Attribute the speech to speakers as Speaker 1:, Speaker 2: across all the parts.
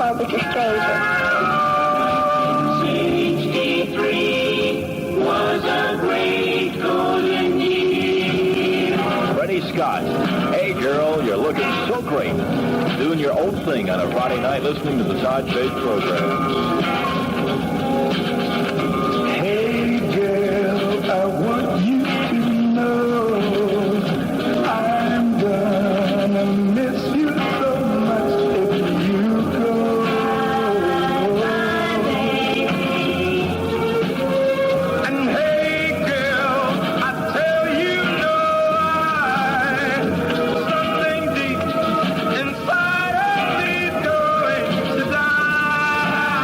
Speaker 1: club with a stranger.
Speaker 2: 63 was a great golden year.
Speaker 3: Freddie Scott. Hey, girl, you're looking so great. Doing your old thing on a Friday night listening to the Todd Chase program.
Speaker 4: Hey, girl, I want you to know I'm gonna miss you so much if you go. And hey, girl, I tell you no lie, something deep inside of me's going to die.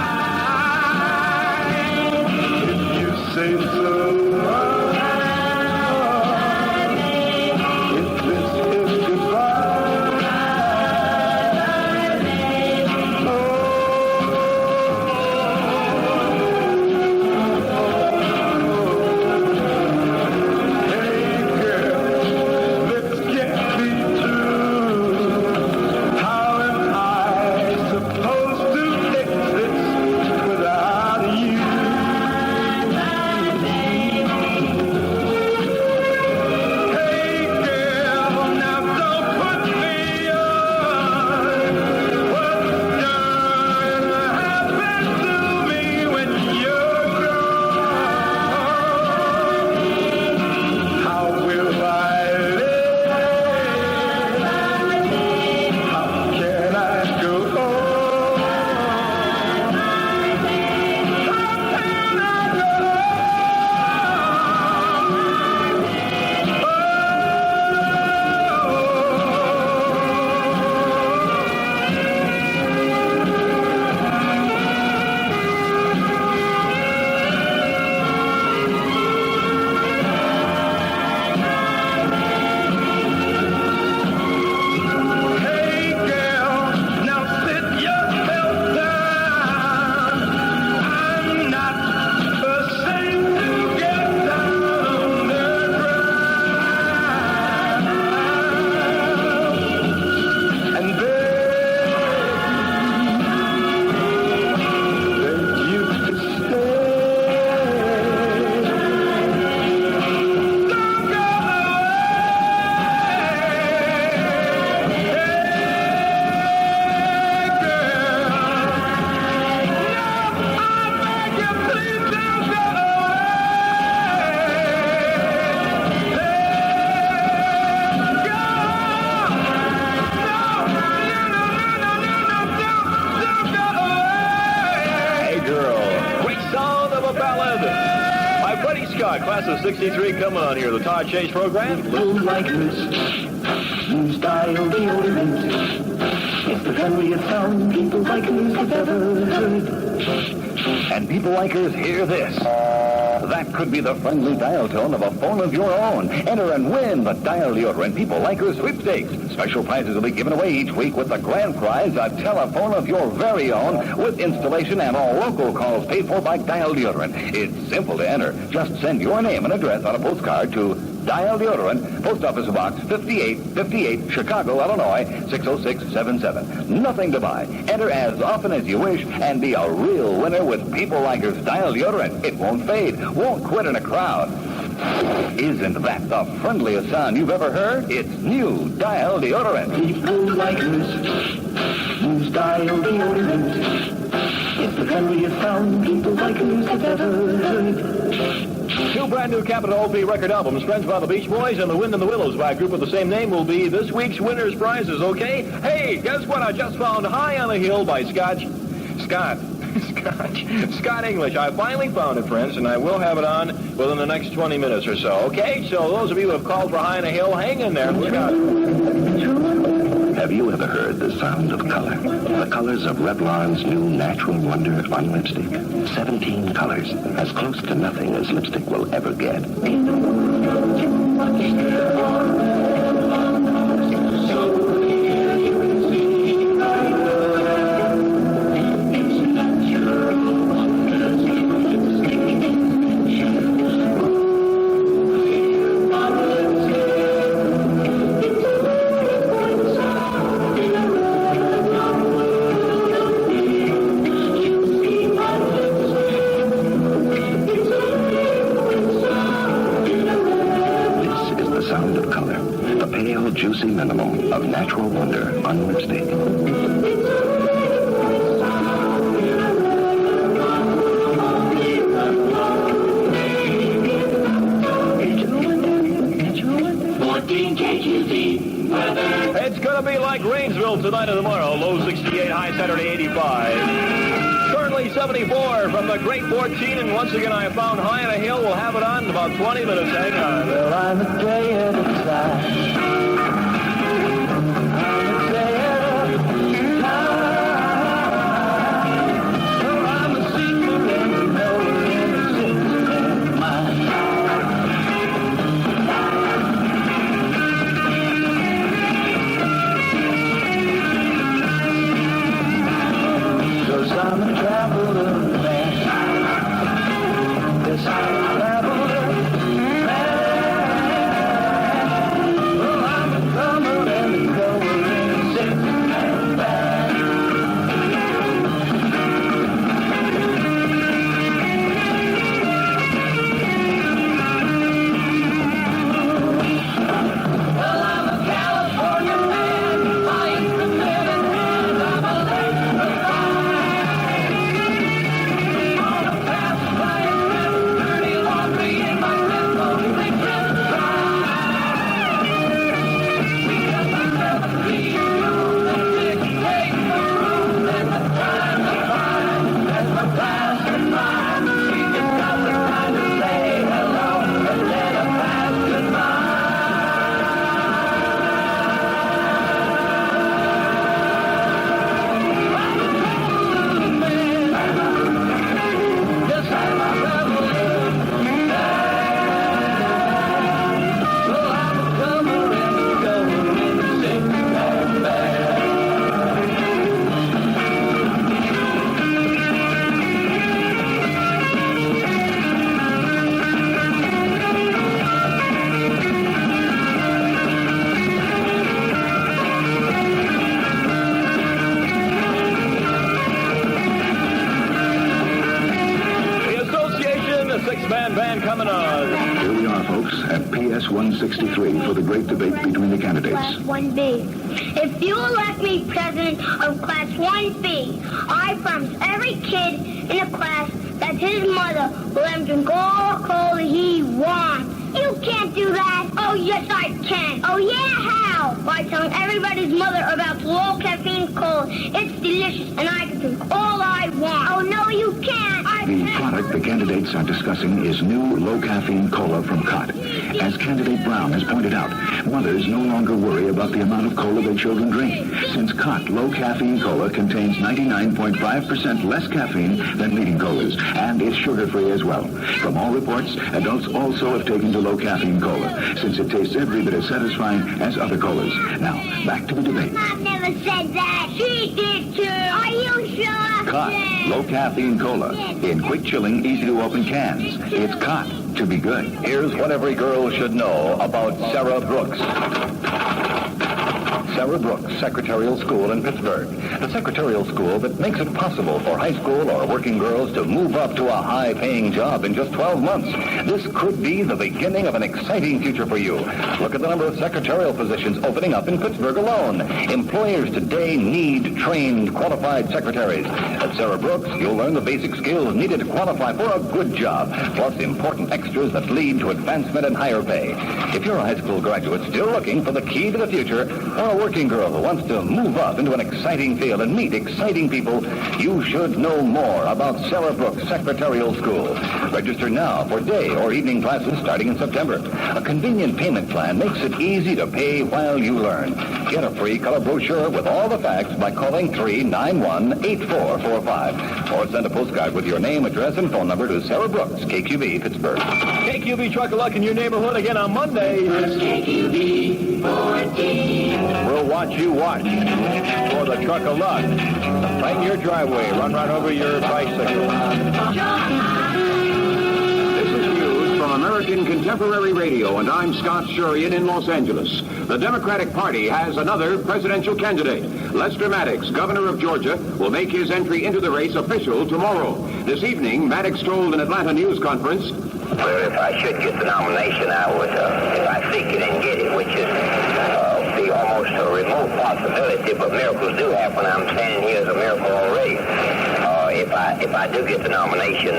Speaker 4: If you say so. If this is goodbye, hey girl, this can't be true. How am I supposed to exist without you? Hey girl, now don't put me on. What's gonna happen to me when you're gone? How will I live? How can I go on? How can I go Hey girl, now sit yourself down. I'm not ashamed to get down on the ground and beg you to stay. Don't go
Speaker 3: Hey, girl. Great sound of a ballad. By Freddie Scott, class of 63, coming on here. The Todd Chase program.
Speaker 4: People like us, new style deodorant. It's the friendliest sound people like us have ever heard.
Speaker 3: And people like us hear this. That could be the friendly dial tone of a phone of your own. Enter and win the Dial Deodorant People Like Us sweepstakes. Special prizes will be given away each week with the grand prize, a telephone of your very own with installation and all local calls paid for by Dial Deodorant. It's simple to enter. Just send your name and address on a postcard to Dial Deodorant, Post Office Box 5858, Chicago, Illinois, 60677. Nothing to buy. Enter as often as you wish and be a real winner with People Like Us Dial Deodorant. It won't fade, won't quit in a crowd. Isn't that the friendliest sound you've ever heard? It's new Dial Deodorant.
Speaker 4: People like us, new style deodorant. It's the friendliest sound people like us have ever heard.
Speaker 3: Two brand new Capitol LP record albums, Friends by the Beach Boys and The Wind in the Willows by a group of the same name, will be this week's winner's prizes, okay? Hey, guess what? I just found High on the Hill by Scott English. I finally found it, friends, and I will have it on within the next 20 minutes or so, okay? So those of you who have called for High on the Hill, hang in there. Look out.
Speaker 5: Have you ever heard the sound of color? The colors of Revlon's new natural wonder on lipstick. 17 colors, as close to nothing as lipstick will ever get. sound of color. The pale, juicy minimum of natural wonder on lipstick.
Speaker 2: KQV weather.
Speaker 1: It's going to be like Rainsville tonight and tomorrow. Low 68, high Saturday 85. Currently 74 from the Great 14, and once again I found High on a Hill. We'll have it on in about 20 minutes. Hang on.
Speaker 4: Well, I'm a day at a time. I'm a day at a time. Well, I'm a secret and you know it in a six-man mind. Cause I'm a traveler man. Yes, I'm a traveler man. Well, I'm a drummer and a goer in a six-man band. Well, I'm a California man, flying from heaven and I'm a late on a fast flying river, dirty laundry in my tempo, big red drive. We got the melody you that dictate the groove and the time to find as the past and mine. We just got the time to say hello and let a past goodbye. Yes, I'm a traveler man. Well, I'm a comer and a goer in a six-man band.
Speaker 1: The Association, a six-man band coming on.
Speaker 5: Here we are, folks, at PS 163 for the great debate between the candidates.
Speaker 6: Class 1B. If you elect me president of Class 1B, I promise every kid in the class that his mother will let him drink all the cola he wants. You can't do that. Oh, yes, I can. Oh, yeah, how? By telling everybody's mother about low caffeine cola. It's delicious, and I can drink all I want. Oh, no, you can't.
Speaker 5: The product the candidates are discussing is new low-caffeine cola from Cott. As candidate Brown has pointed out, mothers no longer worry about the amount of cola their children drink, since Cott low-caffeine cola contains 99.5% less caffeine than leading colas, and it's sugar-free as well. From all reports, adults also have taken to low-caffeine cola, since it tastes every bit as satisfying as other colas. Now, back to the debate.
Speaker 6: Mom never said that. She did, too. Are you sure?
Speaker 5: Cott low-caffeine cola in quick chilling, easy-to-open cans. It's Cott to be good.
Speaker 3: Here's what every girl should know about Sarah Brooks. Sarah Brooks Secretarial School in Pittsburgh. The secretarial school that makes it possible for high school or working girls to move up to a high-paying job in just 12 months. This could be the beginning of an exciting future for you. Look at the number of secretarial positions opening up in Pittsburgh alone. Employers today need trained, qualified secretaries. At Sarah Brooks, you'll learn the basic skills needed to qualify for a good job, plus important extras that lead to advancement and higher pay. If you're a high school graduate still looking for the key to the future, or a working girl who wants to move up into an exciting field and meet exciting people, you should know more about Sarah Brooks Secretarial School. Register now for day or evening classes starting in September. A convenient payment plan makes it easy to pay while you learn. Get a free color brochure with all the facts by calling 391-8445. Or send a postcard with your name, address, and phone number to Sarah Brooks, KQV Pittsburgh.
Speaker 1: KQV Truck of Luck in your neighborhood again on Monday.
Speaker 2: KQV 14.
Speaker 1: We'll watch you watch for the Truck of Luck. Right in your driveway. Run right over your bicycle.
Speaker 7: This is news from American Contemporary Radio, and I'm Scott Shurian in Los Angeles. The Democratic Party has another presidential candidate. Lester Maddox, governor of Georgia, will make his entry into the race official tomorrow. This evening, Maddox told an Atlanta news conference,
Speaker 8: Well, if I should get the nomination, I would, if I seek it and if I do get the nomination,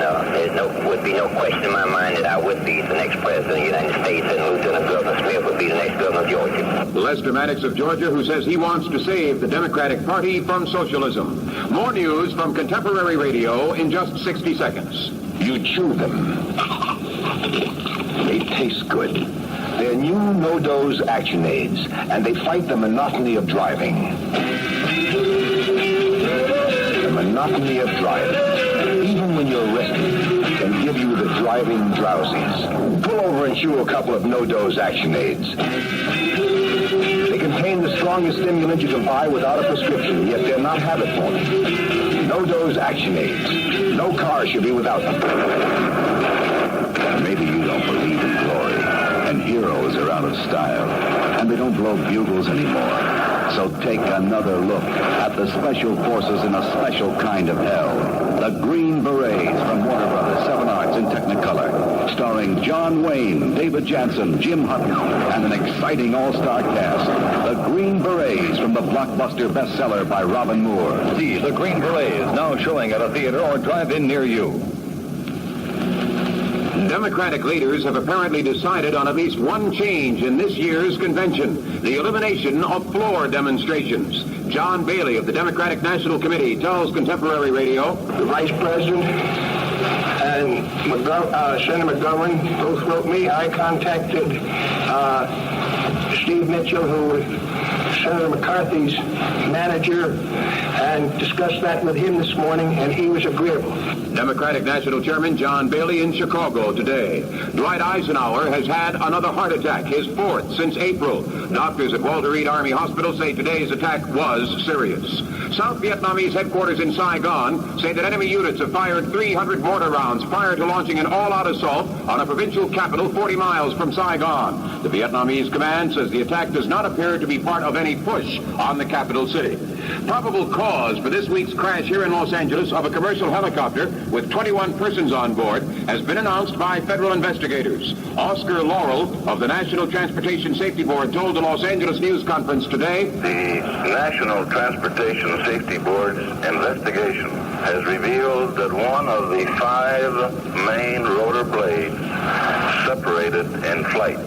Speaker 8: would be no question in my mind that I would be the next president of the United States, and Lieutenant Governor Smith would be the next governor of Georgia.
Speaker 7: Lester Maddox of Georgia, who says he wants to save the Democratic Party from socialism. More news from Contemporary Radio in just 60 seconds.
Speaker 5: You chew them. They taste good. They're new no-dose action aids, and they fight the monotony of driving. The monotony of driving, even when you're rested, can give you the driving drowsies. Pull over and chew a couple of no-dose action aids. They contain the strongest stimulant you can buy without a prescription, yet they're not habit-forming. No-dose action aids. No car should be without them. Maybe you don't believe in glory, and heroes are out of style, and they don't blow bugles anymore. So take another look at the special forces in a special kind of hell. The Green Berets from Warner Brothers, 7 Arts in Technicolor, starring John Wayne, David Jansen, Jim Hutton, and an exciting all-star cast. The Green Berets from the blockbuster bestseller by Robin Moore.
Speaker 3: See The Green Berets, now showing at a theater or drive-in near you.
Speaker 7: Democratic leaders have apparently decided on at least one change in this year's convention, the elimination of floor demonstrations. John Bailey of the Democratic National Committee tells Contemporary Radio.
Speaker 9: The Vice President and Senator McGovern both wrote me. I contacted Steve Mitchell, who was Senator McCarthy's manager, and discussed that with him this morning, and he was agreeable.
Speaker 7: Democratic National Chairman John Bailey in Chicago today. Dwight Eisenhower has had another heart attack, his 4th since April. Doctors at Walter Reed Army Hospital say today's attack was serious. South Vietnamese headquarters in Saigon say that enemy units have fired 300 mortar rounds prior to launching an all-out assault on a provincial capital 40 miles from Saigon. The Vietnamese command says the attack does not appear to be part of any push on the capital city. Probable cause for this week's crash here in Los Angeles of a commercial helicopter with 21 persons on board has been announced by federal investigators. Oscar Laurel of the National Transportation Safety Board told the Los Angeles News Conference today,
Speaker 10: the National Transportation Safety Board's investigation has revealed that one of the 5 main rotor blades separated in flight.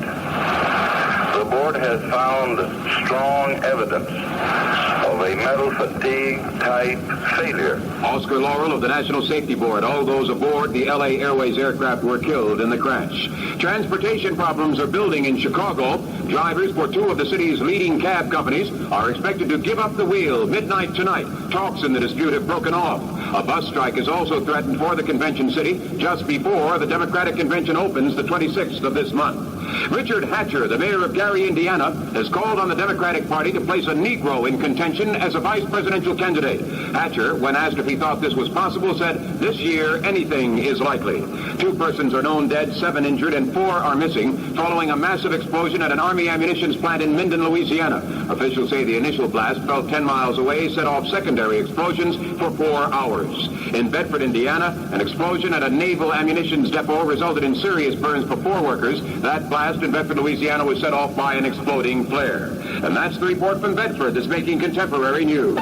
Speaker 10: The board has found strong evidence of a metal fatigue type failure.
Speaker 7: Oscar Laurel of the National Safety Board. All those aboard the LA Airways aircraft were killed in the crash. Transportation problems are building in Chicago. Drivers for 2 of the city's leading cab companies are expected to give up the wheel midnight tonight. Talks in the dispute have broken off. A bus strike is also threatened for the convention city just before the Democratic convention opens the 26th of this month. Richard Hatcher, the mayor of Gary, Indiana, has called on the Democratic Party to place a Negro in contention as a vice presidential candidate. Hatcher, when asked if he thought this was possible, said, "This year, anything is likely." 2 persons are known dead, 7 injured, and 4 are missing following a massive explosion at an Army ammunitions plant in Minden, Louisiana. Officials say the initial blast, felt 10 miles away, set off secondary explosions for 4 hours. In Bedford, Indiana, an explosion at a naval ammunitions depot resulted in serious burns for 4 workers. That blast in Bedford, Louisiana was set off by an exploding flare. And that's the report from Bedford that's making contemporary news.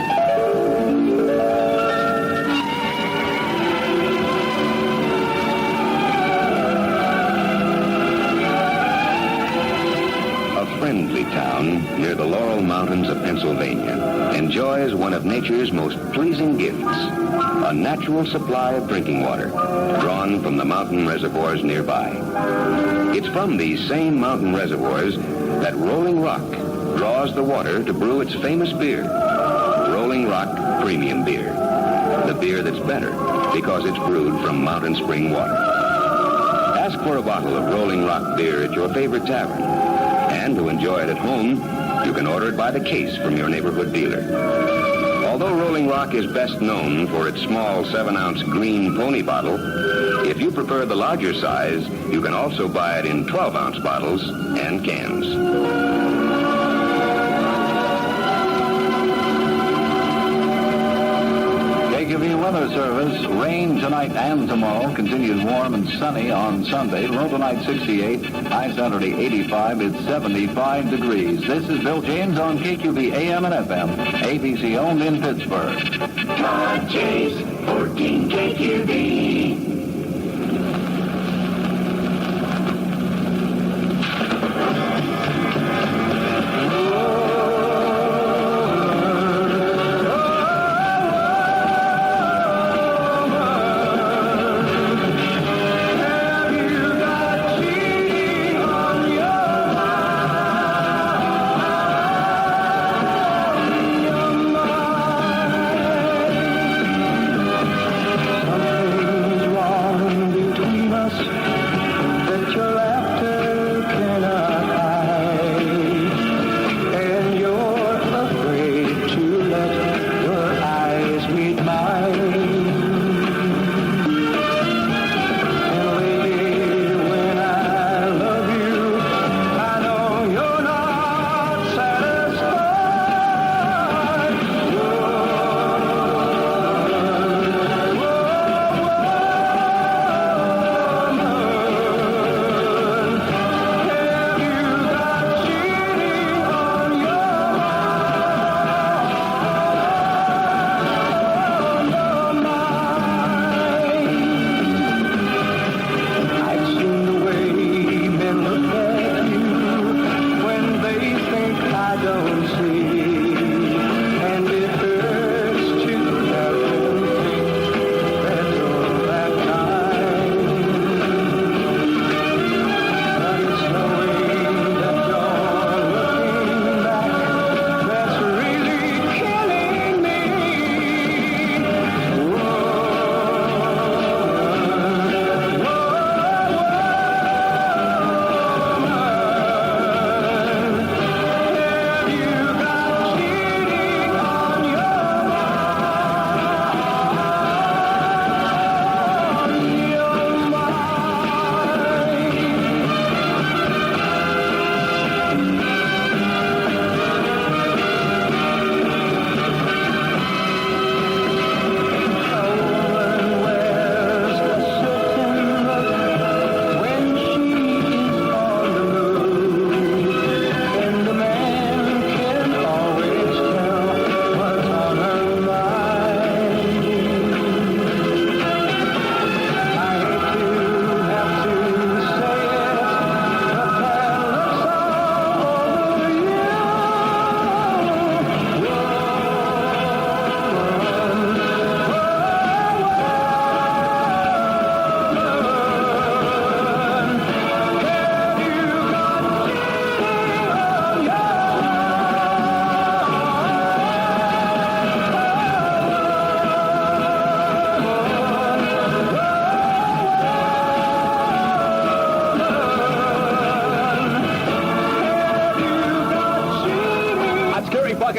Speaker 5: A friendly town near the Laurel Mountains of Pennsylvania enjoys one of nature's most pleasing gifts, a natural supply of drinking water drawn from the mountain reservoirs nearby. It's from these same mountain reservoirs that Rolling Rock draws the water to brew its famous beer, Rolling Rock Premium Beer. The beer that's better because it's brewed from mountain spring water. Ask for a bottle of Rolling Rock beer at your favorite tavern. And to enjoy it at home, you can order it by the case from your neighborhood dealer. Although Rolling Rock is best known for its small 7-ounce green pony bottle, if you prefer the larger size, you can also buy it in 12-ounce bottles and cans.
Speaker 3: KQV Weather service. Rain tonight and tomorrow. Continues warm and sunny on Sunday. Low tonight 68. High Saturday 85. It's 75 degrees. This is Bill James on KQV AM and FM. ABC owned in Pittsburgh.
Speaker 2: Todd Chase, 14 KQV.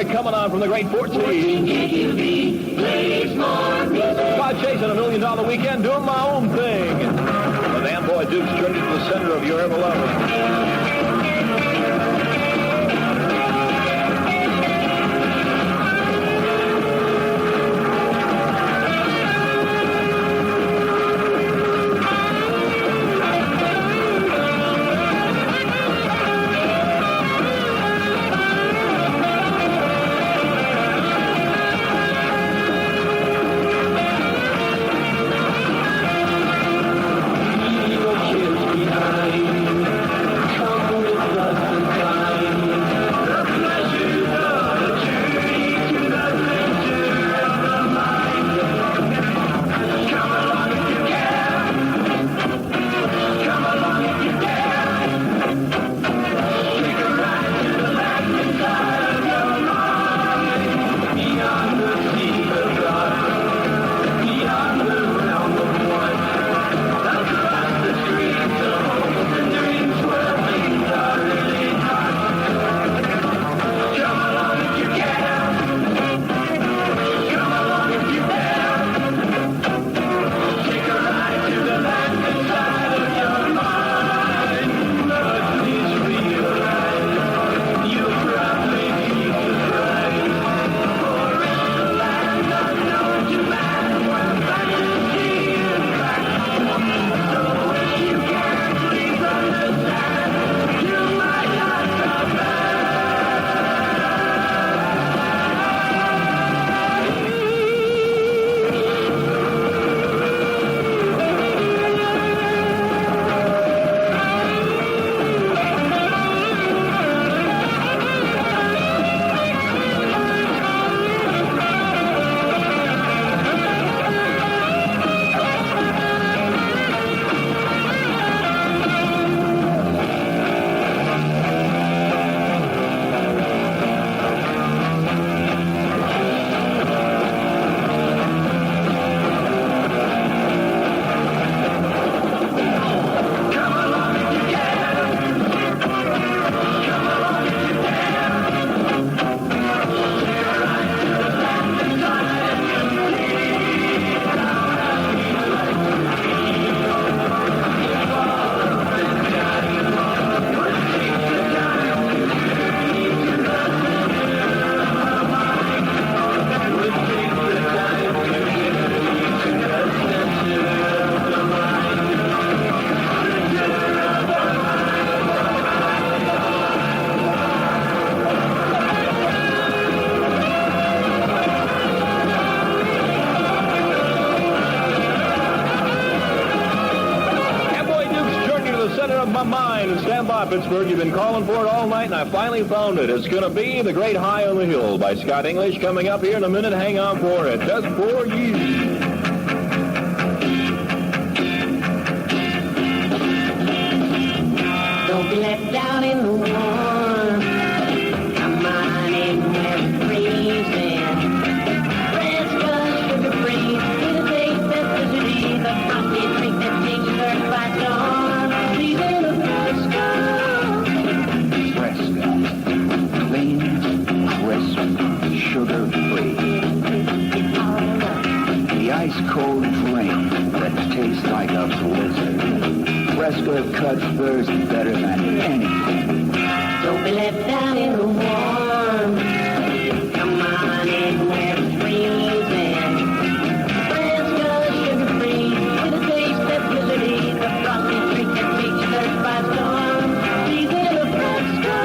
Speaker 1: Coming on from the great 14.
Speaker 2: KQV plays more music.
Speaker 1: Todd Chase on $1 Million Weekend, doing my own thing. The damn boy Duke's turned into the center of your ever-loving.
Speaker 2: Kids behind, come with
Speaker 1: Ah, Pittsburgh, you've been calling for it all night, and I finally found it. It's going to be The Great High on the Hill by Scott English coming up here in a minute. Hang on for it. Just for you.
Speaker 2: Don't be left down in the warm. Come on in where it's freezing. Fresca, sugar-free, with a taste that's visiting. The frosty drink that takes your earth by storm. Season of
Speaker 3: Fresca. Clean, crisp, sugar-free. The ice-cold drink that tastes like a blizzard. Fresca cuts thirst better than anything.
Speaker 2: Don't be left down in the warm. Come on in where it's freezing. Fresca, sugar-free, with a taste that's blizzardy. The frosty drink that takes your thirst by storm. Season of Fresca.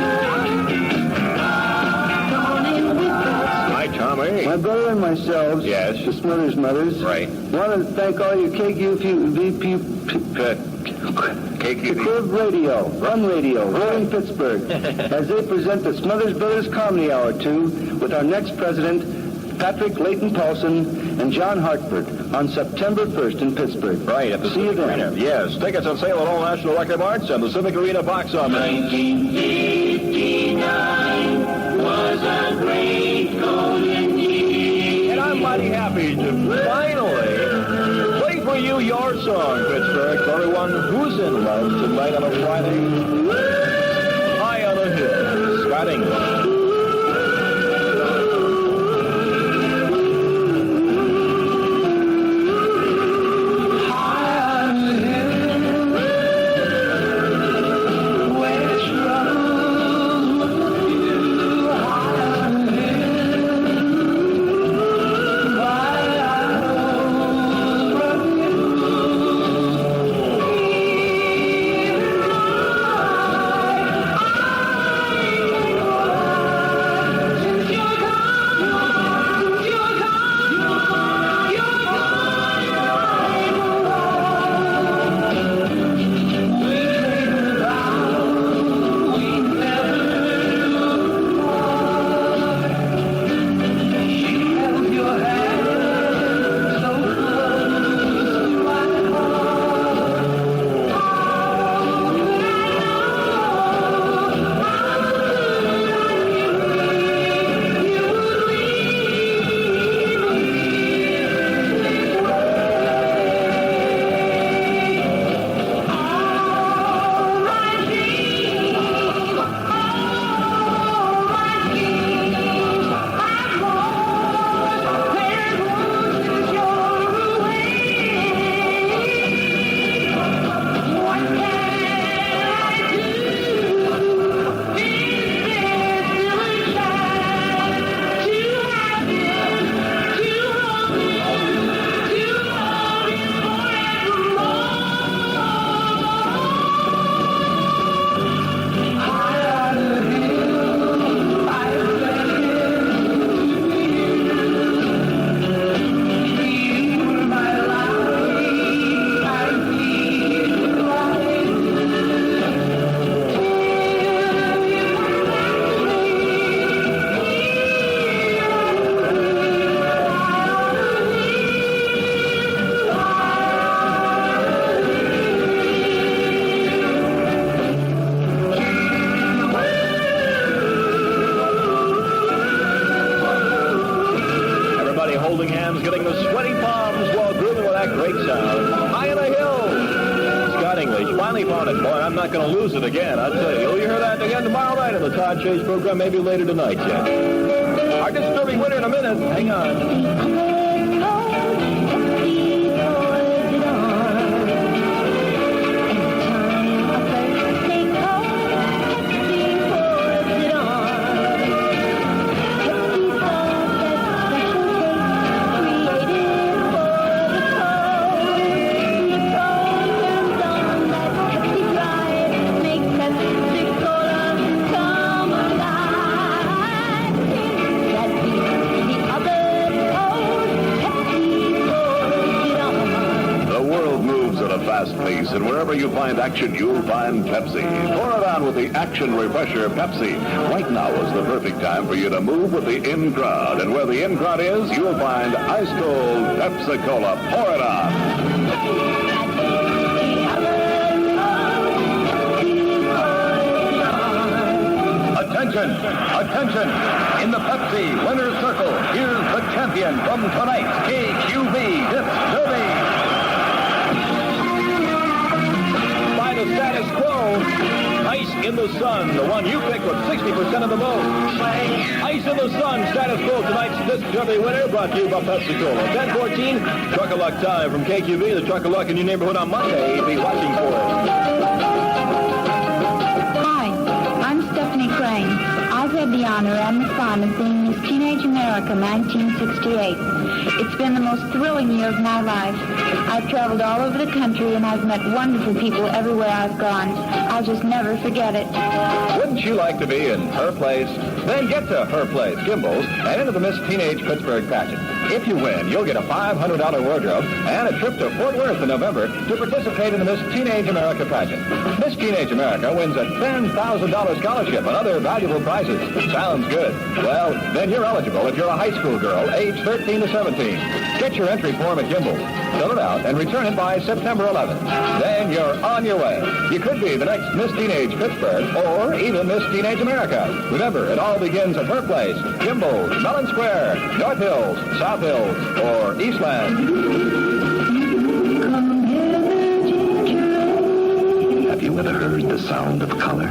Speaker 2: Come on in with Fresca.
Speaker 1: Hi, Tommy.
Speaker 9: My brother and myself,
Speaker 1: Yes.
Speaker 9: the Smithers Mothers,
Speaker 1: Right.
Speaker 9: want to thank all you KQV Radio, Run Radio, Rolling Pittsburgh, as they present the Smothers Brothers Comedy Hour 2 with our next president, Patrick Leighton Paulson and John Hartford, on September 1st in Pittsburgh.
Speaker 1: Right, at the
Speaker 9: See you
Speaker 1: Civic
Speaker 9: then.
Speaker 1: Arena. Yes, tickets on sale at all National Record Marts and the Civic Arena box office.
Speaker 2: 1959 was a great golden year.
Speaker 1: And I'm mighty happy to finally play for you your song, Pittsburgh, for everyone who's in love tonight on a Friday. High on the Hill, Scott English. Holding hands, getting the sweaty palms while grooving with that great sound. High on the Hill. Scott English finally found it. Boy, I'm not going to lose it again. I tell you, you'll hear that again tomorrow night on the Todd Chase program, maybe later tonight yet. Our disturbing winner in a minute. Hang on. Fast pace, and wherever you find action, you'll find Pepsi. Pour it out.
Speaker 3: on with the action refresher Pepsi. Right now is the perfect time for you to move with the in crowd. And where the in crowd is, you'll find ice cold Pepsi Cola. Pour it on. Attention! Attention! In the Pepsi winner's circle, here's the champion from tonight's KQV Pittsburgh.
Speaker 1: By the status quo, Ice in the Sun, the one you picked with 60% of the vote. Ice in the Sun, status quo, tonight's Disc Derby winner, brought to you by Pepsi Cola. 10:14, Truck of Luck time from KQV, the Truck of Luck in your neighborhood on Monday. Be watching for it.
Speaker 11: Hi, I'm Stephanie Crane. I've had the honor and the fun of being Miss Teenage America 1968. It's been the most thrilling year of my life. I've traveled all over the country and I've met wonderful people everywhere I've gone. I'll just never forget it.
Speaker 3: Wouldn't you like to be in her place? Then get to her place, Gimbel's, and into the Miss Teenage Pittsburgh pageant. If you win, you'll get a $500 wardrobe and a trip to Fort Worth in November to participate in the Miss Teenage America pageant. Miss Teenage America wins a $10,000 scholarship and other valuable prizes. Sounds good. Well, then you're eligible if you're a high school girl, age 13 to 17. Get your entry form at Gimbel's, fill it out, and return it by September 11th. Then you're on your way. You could be the next Miss Teenage Pittsburgh or even Miss Teenage America. Remember, it all begins at her place, Gimbel's, Mellon Square, North Hills, South Hills, or Eastland.
Speaker 5: Have you ever heard the sound of color?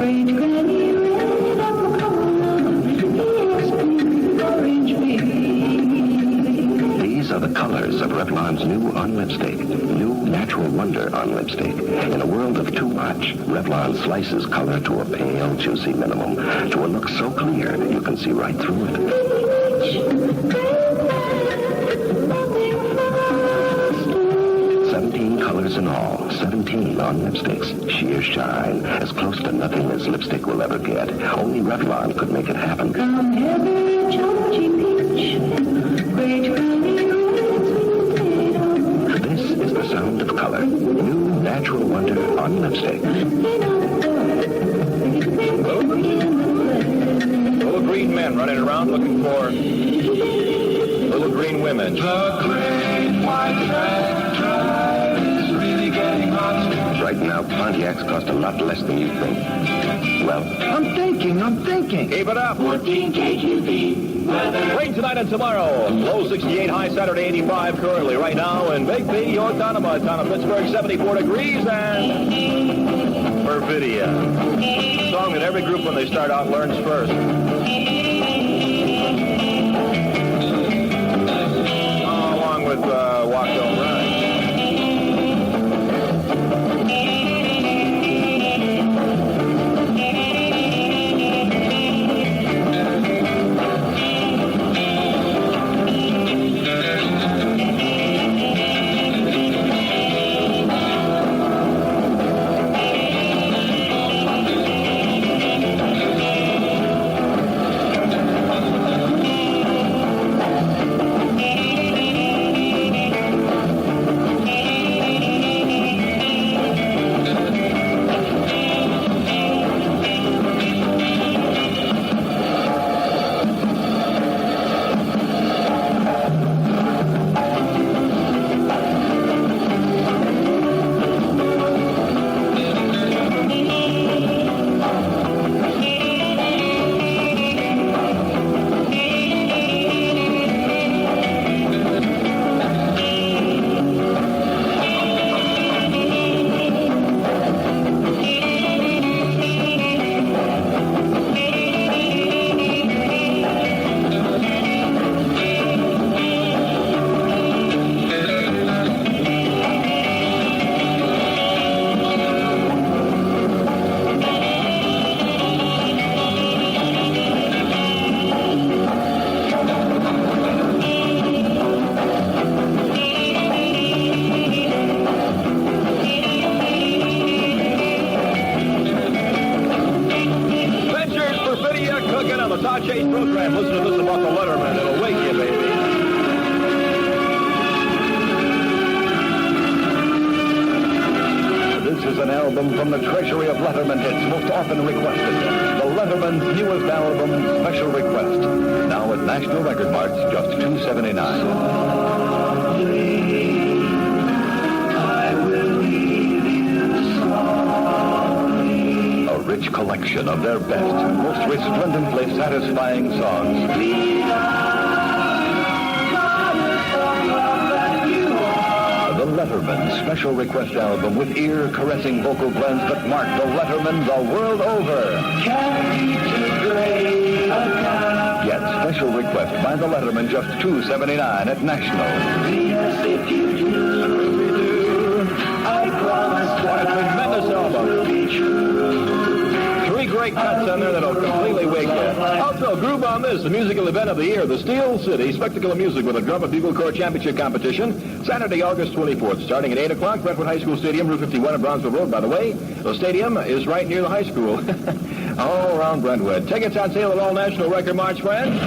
Speaker 5: These are the colors of Revlon's new On Lipstick. New Natural Wonder On Lipstick. In a world of too much, Revlon slices color to a pale, juicy minimum, to a look so clear you can see right through it. 17 colors in all, 17 on lipsticks. Sheer shine, as close to nothing as lipstick will ever get. Only Revlon could make it happen.
Speaker 2: Come hither, Georgie Peach, great
Speaker 5: This is the sound of color. New Natural Wonder on Lipstick.
Speaker 1: Little green men running around looking for little green women.
Speaker 4: The great white train drive is really getting hot.
Speaker 5: Right now, Pontiacs cost a lot less than you think. Well,
Speaker 9: I'm thinking.
Speaker 1: Keep it up.
Speaker 4: 14 KQV weather.
Speaker 1: Rain tonight and tomorrow. Low 68, high Saturday 85 currently. Right now in Big B, your town of Pittsburgh, 74 degrees and Perfidia. The song that every group when they start out learns first. Along with Walk Don't Run. the Todd Chase program. Listen to this about the Letterman. It'll wake you, baby.
Speaker 3: This is an album from the treasury of Letterman hits most often requested. The Letterman's newest album, Special Request. Now at National Record Marts, just $2.79. A rich collection of their best, most resplendently satisfying songs. The Letterman Special Request album with ear-caressing vocal blends that mark the Letterman the world over. Get Special Request by the Letterman just $2.79 at National.
Speaker 1: Yes, if you do, I promise that a tremendous album. Three great cuts on there that'll completely wake you. Also, Groove on This, the musical event of the year, the Steel City Spectacle of Music with a Drum and Bugle Corps Championship Competition, Saturday, August 24th, starting at 8 o'clock, Brentwood High School Stadium, Route 51 at Brownsville Road, by the way. The stadium is right near the high school. All around Brentwood. Tickets on sale at all National Record March, friends.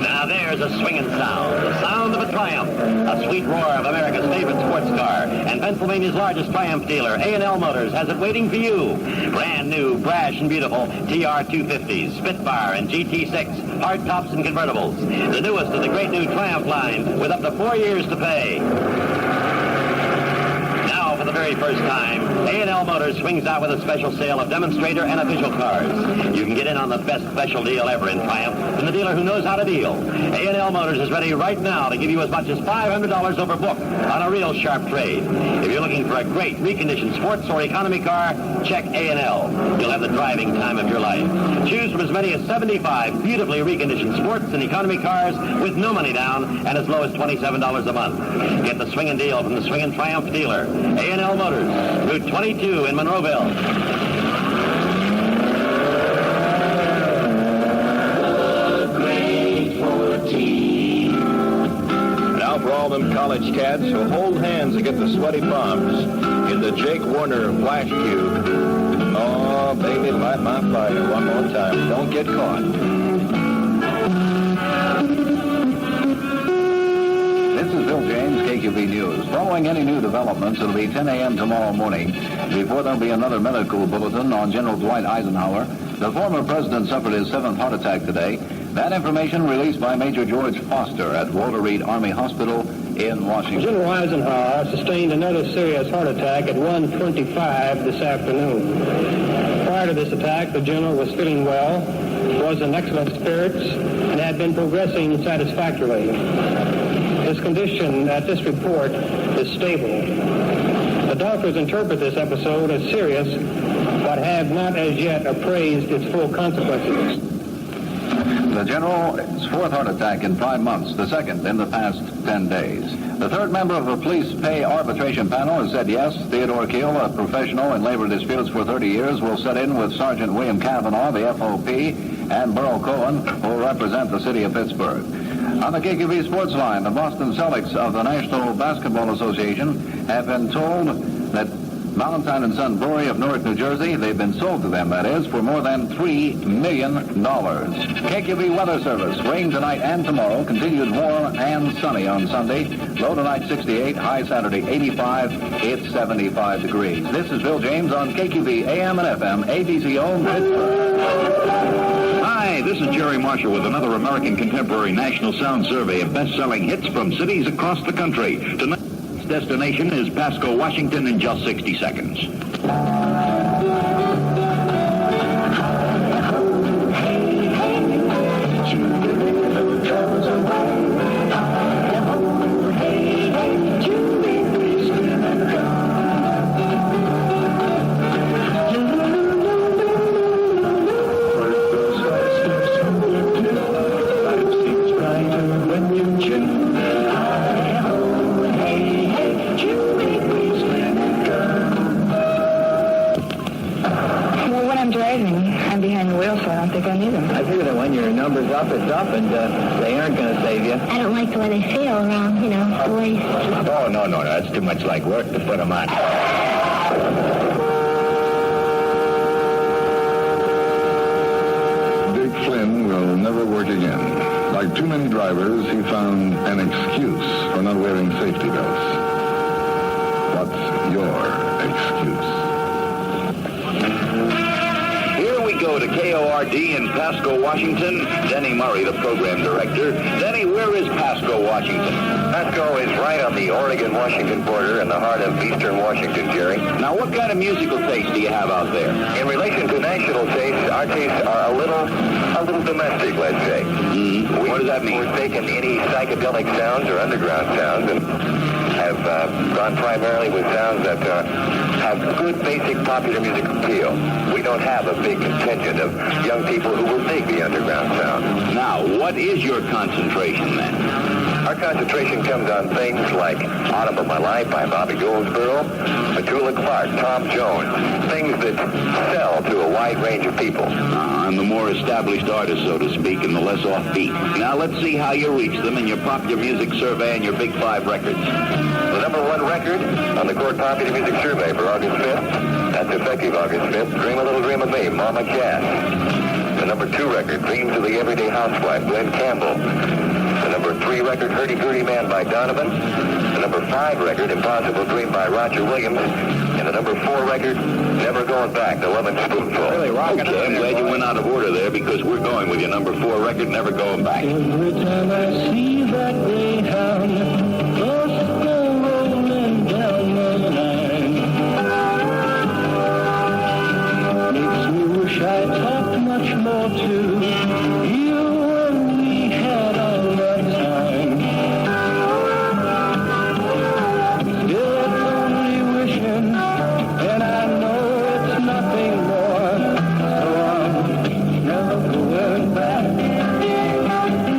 Speaker 8: Now there's a swinging sound, the sound of a Triumph, a sweet roar of America's favorite sports car, and Pennsylvania's largest Triumph dealer, A&L Motors, has it waiting for you. Brand new, brash and beautiful TR250s, Spitfire and GT6, hardtops and convertibles. The newest of the great new Triumph line with up to 4 years to pay. Now, for the very first time, A&L Motors swings out with a special sale of demonstrator and official cars. You can get in on the best special deal ever in Triumph from the dealer who knows how to deal. A&L Motors is ready right now to give you as much as $500 over book on a real sharp trade. If you're looking for a great reconditioned sports or economy car, check A&L. You'll have the driving time of your life. Choose from as many as 75 beautifully reconditioned sports and economy cars with no money down and as low as $27 a month. Get the swinging deal from the swinging Triumph dealer. A&L Motors, Route 22 in Monroeville.
Speaker 1: Now for all them college cats who hold hands and get the sweaty palms in the Jake Warner Flash Cube. Oh, baby, light my fire one more time. Don't get caught.
Speaker 3: This is Bill James, KQV News. Following any new developments, it'll be 10 a.m. tomorrow morning. Before there'll be another medical bulletin on General Dwight Eisenhower. The former president suffered his 7th heart attack today. That information released by Major George Foster at Walter Reed Army Hospital in Washington.
Speaker 12: General Eisenhower sustained another serious heart attack at 1:25 this afternoon. Prior to this attack, the general was feeling well, was in excellent spirits, and had been progressing satisfactorily. His condition at this report is stable. The doctors interpret this episode as serious, but have not as yet appraised its full consequences.
Speaker 3: The general's 4th heart attack in 5 months, the 2nd in the past 10 days. The 3rd member of the police pay arbitration panel has said yes. Theodore Keel, a professional in labor disputes for 30 years, will sit in with Sergeant William Kavanaugh, the FOP, and Burl Cohen, who will represent the city of Pittsburgh. On the KQV Sports Line, the Boston Celtics of the National Basketball Association have been told that Valentine and Son Brewery of Newark, New Jersey, they've been sold to them, that is, for more than $3 million. KQV Weather Service, rain tonight and tomorrow, continued warm and sunny on Sunday. Low tonight 68, high Saturday 85, it's 75 degrees. This is Bill James on KQV AM and FM, ABC-owned Pittsburgh.
Speaker 7: Hi, this is Jerry Marshall with another American Contemporary National Sound Survey of best-selling hits from cities across the country. Tonight's destination is Pasco, Washington in just 60 seconds.
Speaker 12: I figure that when your number's up, it's up, and they aren't going to save you.
Speaker 6: I don't like the way they feel around, boys.
Speaker 12: Oh, no, that's too much like work to put them on.
Speaker 10: Dick Flynn will never work again. Like too many drivers, he found an excuse for not wearing safety belts. What's your excuse?
Speaker 3: go to KORD in Pasco, Washington. Denny Murray, the program director. Denny, where is Pasco, Washington?
Speaker 10: Pasco is right on the Oregon-Washington border in the heart of eastern Washington, Jerry.
Speaker 3: Now, what kind of musical taste do you have out there?
Speaker 10: In relation to national tastes, our tastes are a little domestic, let's say.
Speaker 3: What does that mean?
Speaker 10: We've taken any psychedelic sounds or underground sounds and have gone primarily with sounds that have good basic popular music appeal. We don't have a big contingent of young people who will dig the underground sound.
Speaker 3: Now, what is your concentration then?
Speaker 10: Our concentration comes on things like Autumn of My Life by Bobby Goldsboro, Petula Clark, Tom Jones, things that sell to a wide range of people.
Speaker 3: I'm the more established artist, so to speak, and the less offbeat. Now, let's see how you reach them in your popular music survey and your Big 5 records.
Speaker 10: The number 1 record on the Court Popular Music Survey for August 5th, that's effective August 5th, Dream a Little Dream of Me, Mama Cass. The number 2 record, Dreams of the Everyday Housewife, Glenn Campbell. The number 3 record, Hurdy Gurdy Man by Donovan. The number 5 record, Impossible Dream by Roger Williams. And the number 4 record, Never Going Back, The Lovin' Spoonful.
Speaker 3: Really rocking. Okay, I'm glad you went out of order there because we're going with your number 4 record, Never Going Back.
Speaker 12: Every time I see that Greyhound, just go rolling down the line, makes me wish I talked much more to you when we had all that time. Still it's only wishing, and I know it's nothing more, so I'm never going back.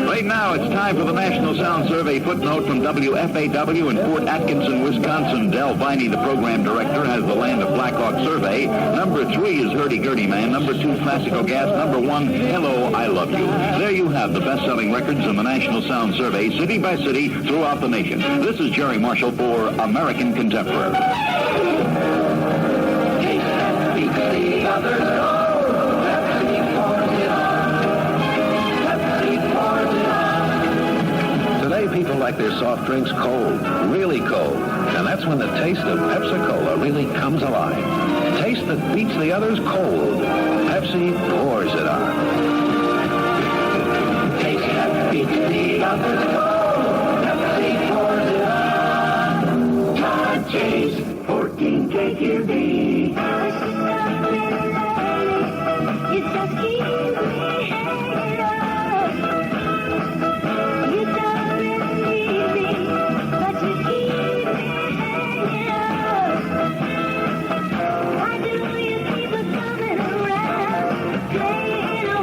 Speaker 3: Right now, it's time for the National Sound Survey footnote from WFAW in Fort Atkinson, Wisconsin. Del Viney, the program director, has the Land of Blackhawk survey. Number 3 is Hurdy Gurdy Man. Number 2, Classical Gas. Number 1, Hello, I Love You. There you have the best-selling records in the National Sound Survey, city by city, throughout the nation. This is Jerry Marshall for American Contemporary.
Speaker 5: Today, people like their soft drinks cold, really cold. And that's when the taste of Pepsi-Cola really comes alive. Taste that beats the others cold. Pepsi pours it on. Taste that beats the others cold. Pepsi pours it on. Todd Chase, 14 KQV.
Speaker 6: You just keep me hanging on. You don't really need me, but you keep me hanging on. Why do you keep us coming around, playing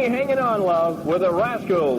Speaker 1: Stay hanging on, love, with the Rascals.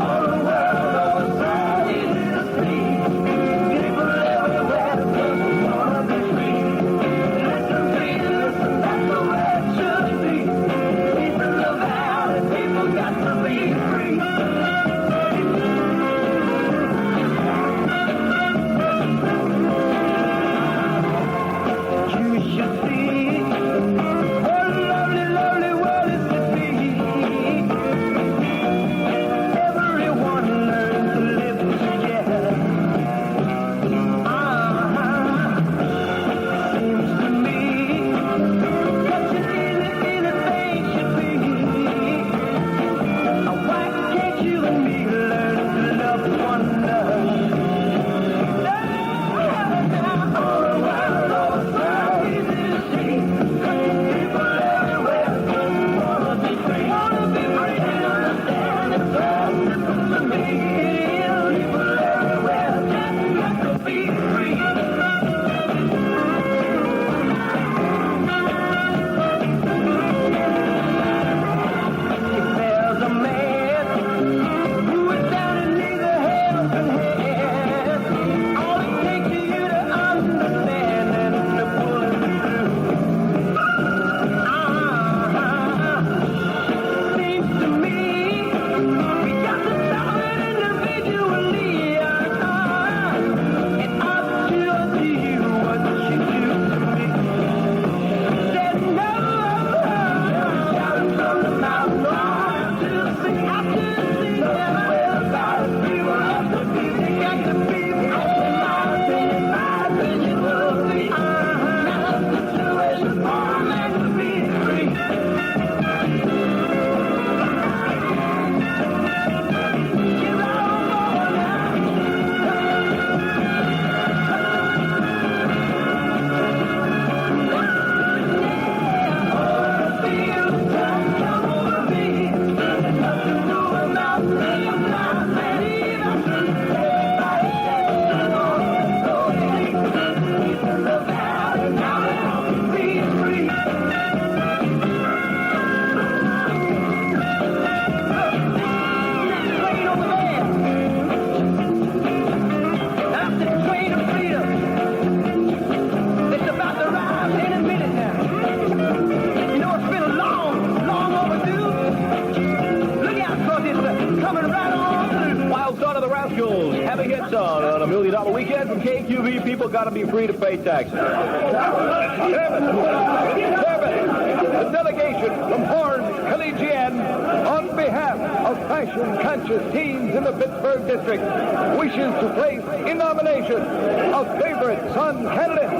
Speaker 1: Having hits on a $1 million weekend from KQV. People got to be free to pay taxes. Seven. The delegation from Horn Collegian, on behalf of fashion-conscious teens in the Pittsburgh district, wishes to place in nomination a favorite son candidate.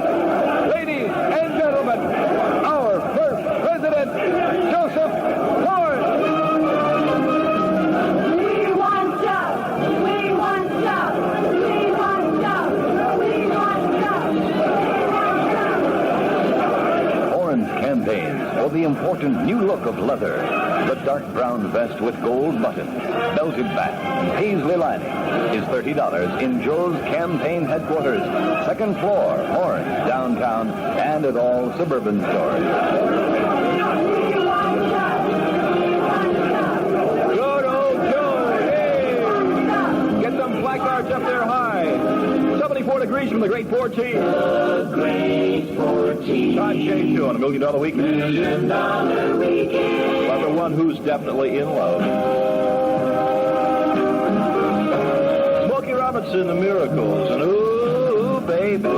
Speaker 1: Ladies and gentlemen, our first president, Joseph Horn.
Speaker 3: Campaigns for the important new look of leather. The dark brown vest with gold buttons, belted back, paisley lining is $30 in Joe's campaign headquarters, second floor, Orange, downtown, and at all suburban stores.
Speaker 1: Good old Joe, hey! Get some placards up there high. 74 degrees from the Great 14.
Speaker 2: The Great 14.
Speaker 1: Todd Chase on a $1 million weekend.
Speaker 2: $1 million weekend.
Speaker 1: Clever one who's definitely in love. Smokey Robinson, The Miracles, and ooh, baby.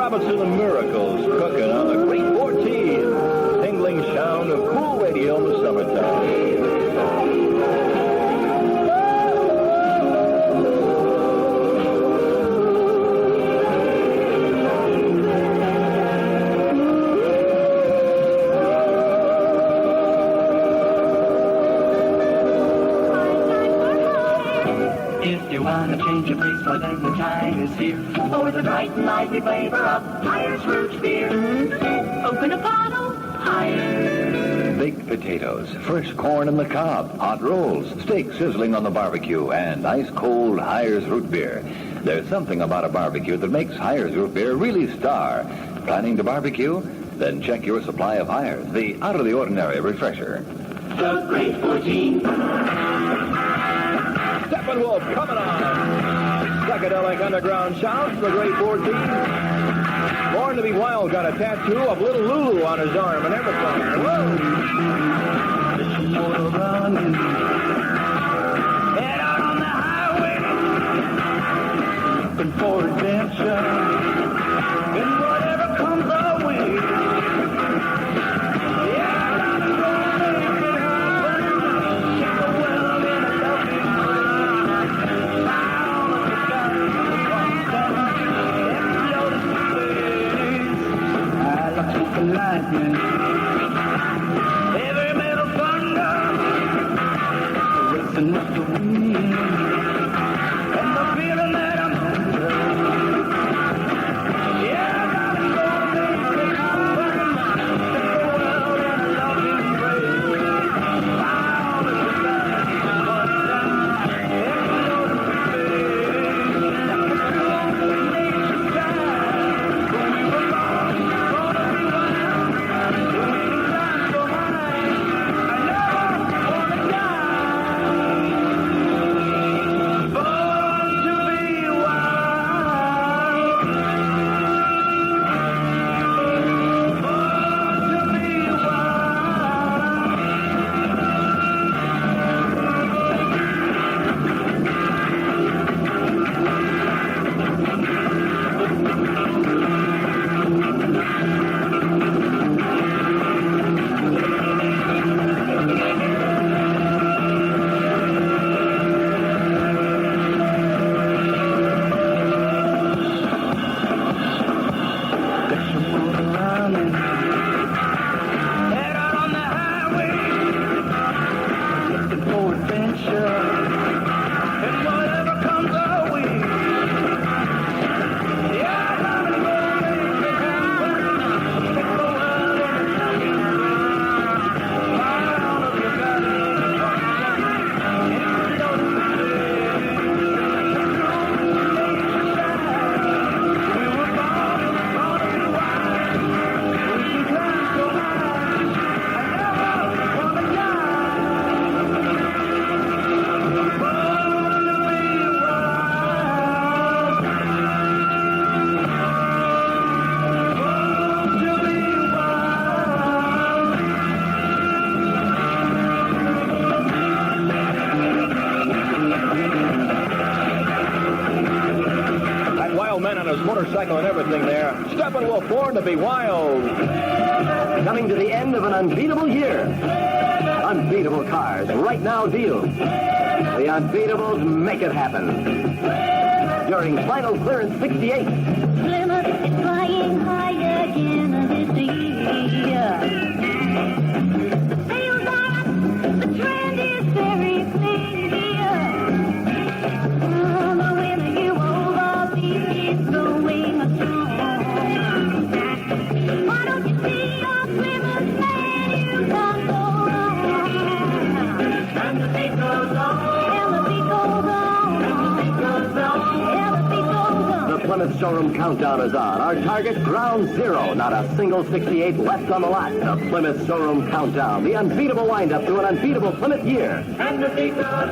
Speaker 1: Robinson and Miracles cooking on the Great 14. Tingling sound of cool radio in the summertime.
Speaker 2: If you want to change your place, well then the time is here. Oh, with a bright and lively flavor of Hires root beer. Open a bottle, Hires.
Speaker 3: Baked potatoes, fresh corn in the cob, hot rolls, steak sizzling on the barbecue, and ice-cold Hires root beer. There's something about a barbecue that makes Hires root beer really star. Planning to barbecue? Then check your supply of Hires, the out-of-the-ordinary refresher.
Speaker 2: The Great 14.
Speaker 1: Steppenwolf coming on. Psychedelic underground sounds, the Great 14. Born to be Wild got a tattoo of little Lulu on his arm and everything. Whoa!
Speaker 2: Head out on the highway, looking for adventure, and whatever comes our way. Lightning, heavy metal thunder, racing with the wind, and the feeling that I'm under. Yeah, I gotta go crazy, I'm burning the world in a loving embrace. All of the time,
Speaker 1: motorcycle and everything there. Steppenwolf, born to be wild.
Speaker 8: Coming to the end of an unbeatable year. Unbeatable cars, right now deals. The unbeatables make it happen. During final clearance 68.
Speaker 11: Plymouth is flying high again this year. The sales are up, the trend is very clear. The winner you overbeat is going strong. Why don't you see your Plymouth man, you can't go wrong. And the beat goes on, and the beat goes on, and the beat goes on, and the beat goes on.
Speaker 8: The Plymouth showroom countdown is on. Our target, ground zero. Not a single 68 left on the lot. The Plymouth showroom countdown. The unbeatable windup to an unbeatable Plymouth year.
Speaker 2: And the beat goes on,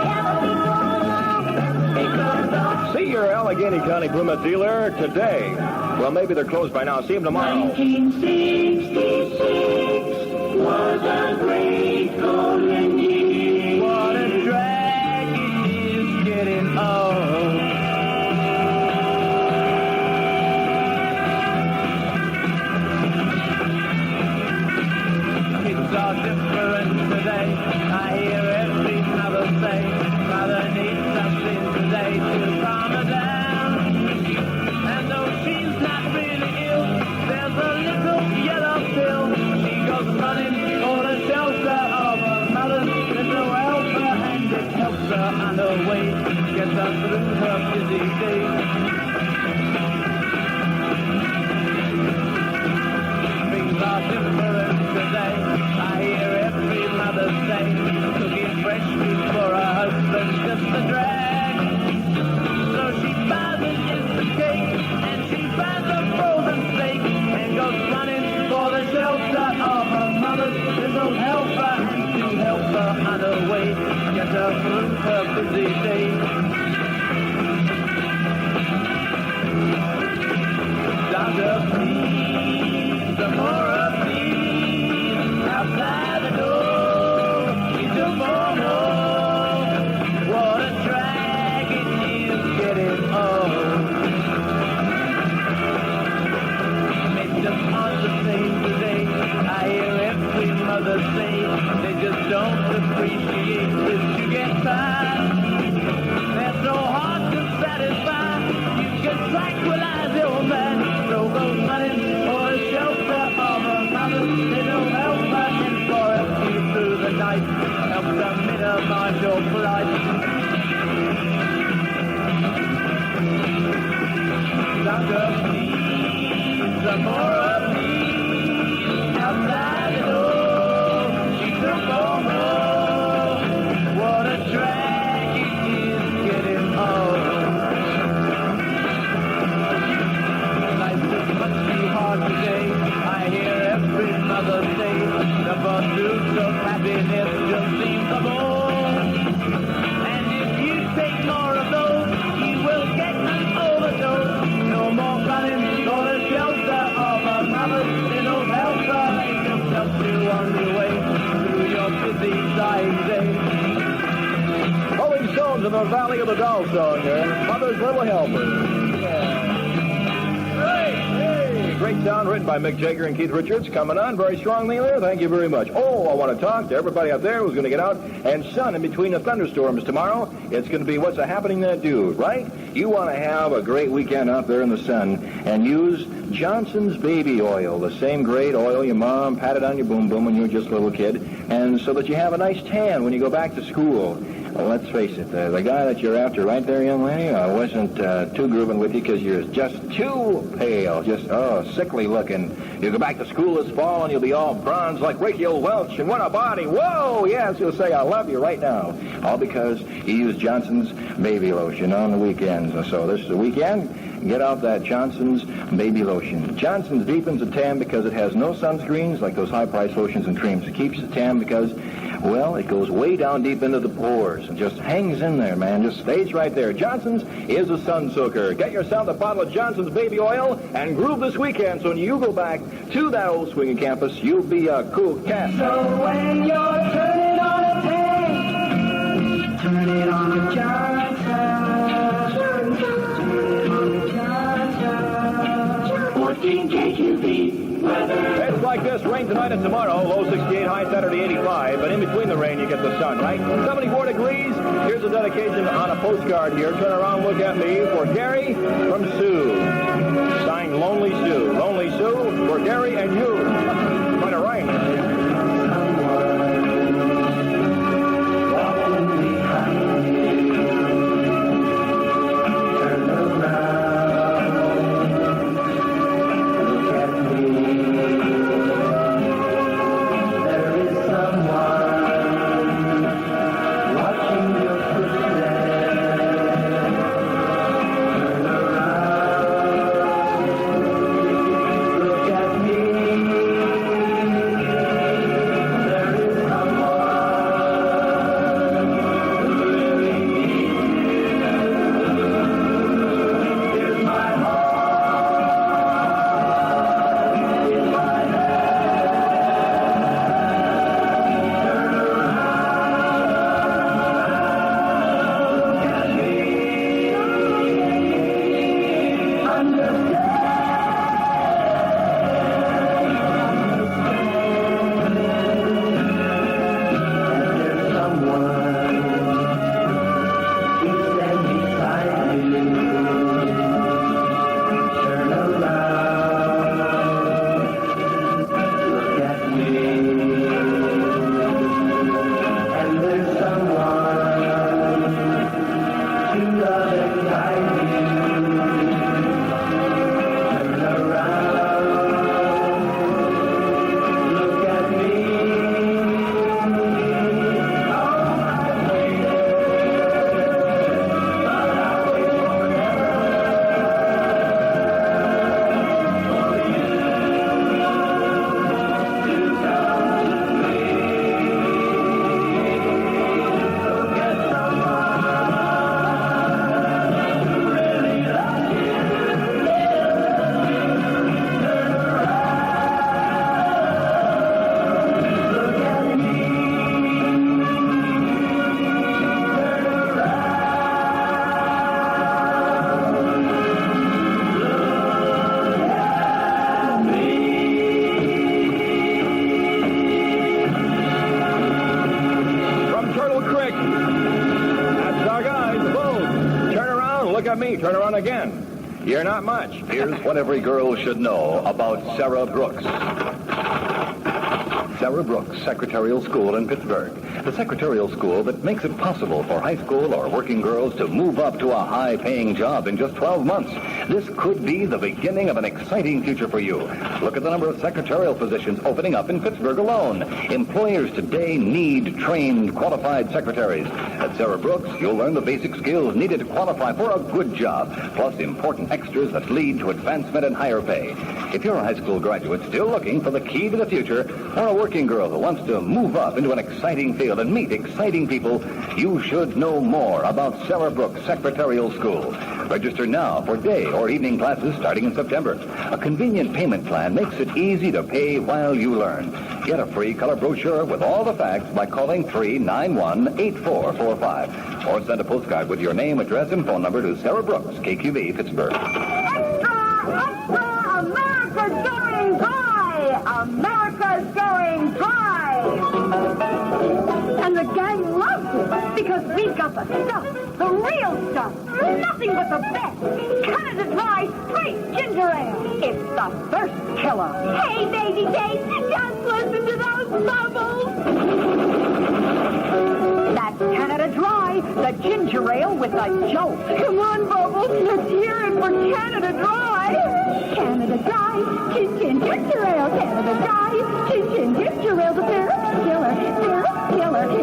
Speaker 2: and the beat goes on, and the beat goes on.
Speaker 1: See your Allegheny County Plymouth dealer today. Well, maybe they're closed by now. See them tomorrow.
Speaker 2: 1966 was a great golden year. What a drag it is getting old.
Speaker 4: little helper and to help her on her way, get her through her busy day. Doctor, please, some more of these outside the door. She took more. What a drag it is getting old. It's just hard to say today. I hear every mother say they just don't appreciate this you get by. They're so hard to satisfy. You can tranquilize your man. So go running for a shelter of a mother. Little helper and for you through the night. Help them minimize your plight. Doctor, please, some more of me outside the door. She took home. What a drag it is getting old. Life is much too hard today. I hear every mother say the pursuit of happiness just seems a bore. And if you take more of those, you will get an overdose. No more running for the shelter of a mother's little helper. Just help you on your way through your busy dying day.
Speaker 1: Rolling Stones in the Valley of the Doll song here. Mother's Little Helper. Great sound written by Mick Jagger and Keith Richards. Coming on very strongly there. Thank you very much. Oh, I want to talk to everybody out there who's going to get out and sun in between the thunderstorms tomorrow. It's going to be What's a Happening That Dude, right? You want to have a great weekend out there in the sun and use Johnson's baby oil, the same great oil your mom patted on your boom boom when you were just a little kid, and so that you have a nice tan when you go back to school. Well, let's face it, the guy that you're after right there, young lady, I wasn't too grooving with you because you're just too pale, just, sickly looking. You go back to school this fall and you'll be all bronzed like Rachel Welch, and what a body. Whoa, yes, you'll say, I love you right now. All because you use Johnson's baby lotion on the weekends. And so this is the weekend. Get out that Johnson's baby lotion. Johnson's deepens a tan because it has no sunscreens like those high-priced lotions and creams. It keeps the tan because, well, it goes way down deep into the pores and just hangs in there, man. Just stays right there. Johnson's is a sun soaker. Get yourself a bottle of Johnson's baby oil and groove this weekend so when you go back to that old swinging campus, you'll be a cool cat.
Speaker 4: So when you're turning on a tank, turn it on a Johnson. 14 KQV weather.
Speaker 1: It's like this, rain tonight and tomorrow, low 68, high Saturday 85, but in between the rain you get the sun, right? 74 degrees. Here's a dedication on a postcard here. Turn around, look at me for Gary from Sue. Signed Lonely Sue. Lonely Sue for Gary and you. Quite a rhyme.
Speaker 4: Look at me.
Speaker 1: You're not much.
Speaker 3: Here's what every girl should know about Sarah Brooks. Sarah Brooks Secretarial School in Pittsburgh. The secretarial school that makes it possible for high school or working girls to move up to a high-paying job in just 12 months. This could be the beginning of an exciting future for you. Look at the number of secretarial positions opening up in Pittsburgh alone. Employers today need trained, qualified secretaries. At Sarah Brooks, you'll learn the basic skills needed to qualify for a good job, plus important extras that lead to advancement and higher pay. If you're a high school graduate still looking for the key to the future, or a working girl who wants to move up into an exciting field and meet exciting people, you should know more about Sarah Brooks Secretarial School. Register now for day or evening classes starting in September. A convenient payment plan makes it easy to pay while you learn. Get a free color brochure with all the facts by calling 391-8445. Or send a postcard with your name, address, and phone number to Sarah Brooks, KQV Pittsburgh.
Speaker 6: Extra! Extra! America's going high! America's going high! And the gang loves it because we've got the stuff, the real stuff, nothing but the best. Canada Dry straight ginger ale. It's the thirst killer. Hey, baby Kate, just listen to those bubbles. That's Canada Dry, the ginger ale with a jolt. Come on, Bubbles, let's hear it for Canada Dry. Canada Dry, ginger ale. Canada Dry, ginger ale, the thirst killer.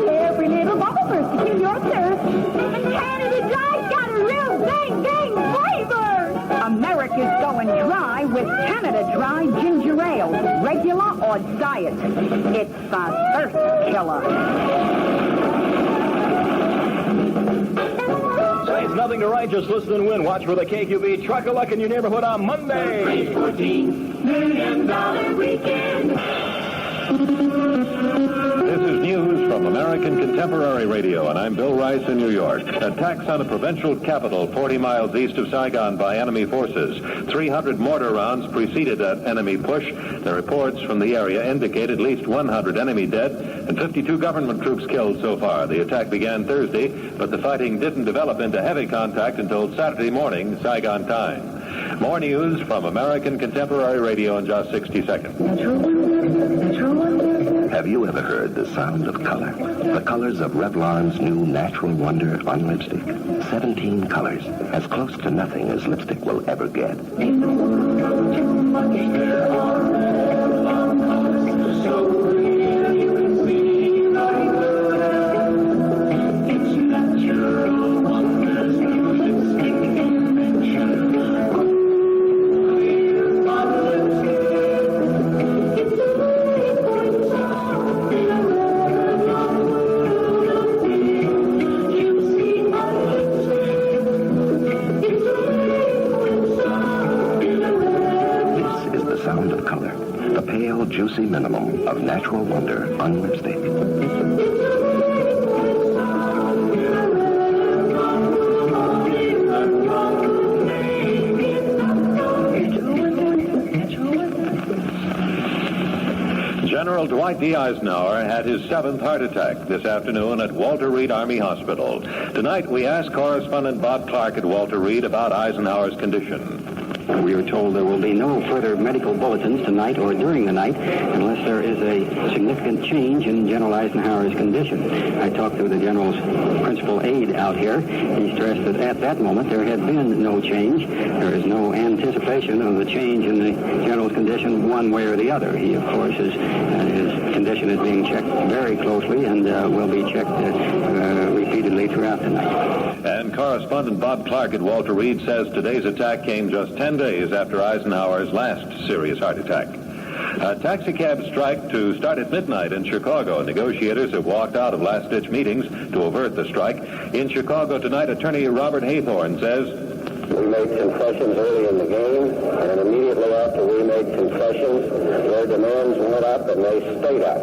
Speaker 6: Every little bubble burst to kill your thirst. Canada Dry's got a real bang flavor. America's going dry with Canada Dry ginger ale, regular or diet. It's the thirst killer.
Speaker 1: Say, it's nothing to write, just listen and win. Watch for the KQV Truck-a-Luck in your neighborhood on Monday.
Speaker 4: $14 million weekend.
Speaker 13: This is news from American Contemporary Radio, and I'm Bill Rice in New York. Attacks on a provincial capital 40 miles east of Saigon by enemy forces. 300 mortar rounds preceded that enemy push. The reports from the area indicate at least 100 enemy dead and 52 government troops killed so far. The attack began Thursday, but the fighting didn't develop into heavy contact until Saturday morning, Saigon time. More news from American Contemporary Radio in just 60 seconds.
Speaker 5: Have you ever heard the sound of color? The colors of Revlon's new Natural Wonder on lipstick. 17 colors, as close to nothing as lipstick will ever get. Juicy minimum of Natural Wonder on lipstick.
Speaker 13: General Dwight D. Eisenhower had his 7th heart attack this afternoon at Walter Reed Army Hospital. Tonight, we asked correspondent Bob Clark at Walter Reed about Eisenhower's condition.
Speaker 14: We are told there will be no further medical bulletins tonight or during the night unless there is a significant change in General Eisenhower's condition. I talked to the General's principal aide out here. He stressed that at that moment there had been no change. There is no anticipation of the change in the General's condition one way or the other. He, of course, his condition is being checked very closely and will be checked repeatedly throughout the night.
Speaker 13: And correspondent Bob Clark at Walter Reed says today's attack came just 10 days after Eisenhower's last serious heart attack. A taxicab strike to start at midnight in Chicago. Negotiators have walked out of last-ditch meetings to avert the strike. In Chicago tonight, attorney Robert Haythorne says,
Speaker 15: "We made concessions early in the game, and immediately after we made concessions, their demands went up and they stayed up.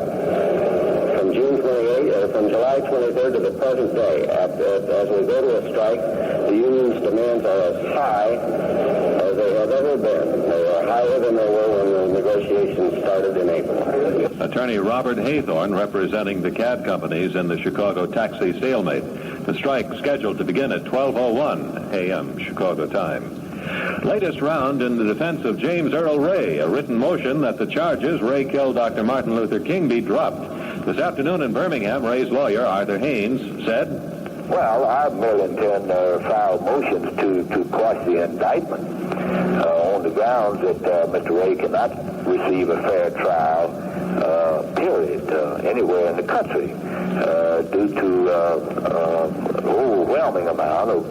Speaker 15: From July 23rd to the present day, as we go to a strike, the union's demands are as high as they have ever been. They are higher than they were when the negotiations started in April."
Speaker 13: Attorney Robert Haythorne representing the cab companies in the Chicago taxi stalemate. The strike scheduled to begin at 12:01 a.m. Chicago time. Latest round in the defense of James Earl Ray, a written motion that the charges Ray killed Dr. Martin Luther King be dropped. This afternoon in Birmingham, Ray's lawyer, Arthur Haynes, said,
Speaker 15: Well, I merely intend to file motions to quash the indictment on the grounds that Mr. Ray cannot receive a fair trial, period, anywhere in the country, due to overwhelming amount of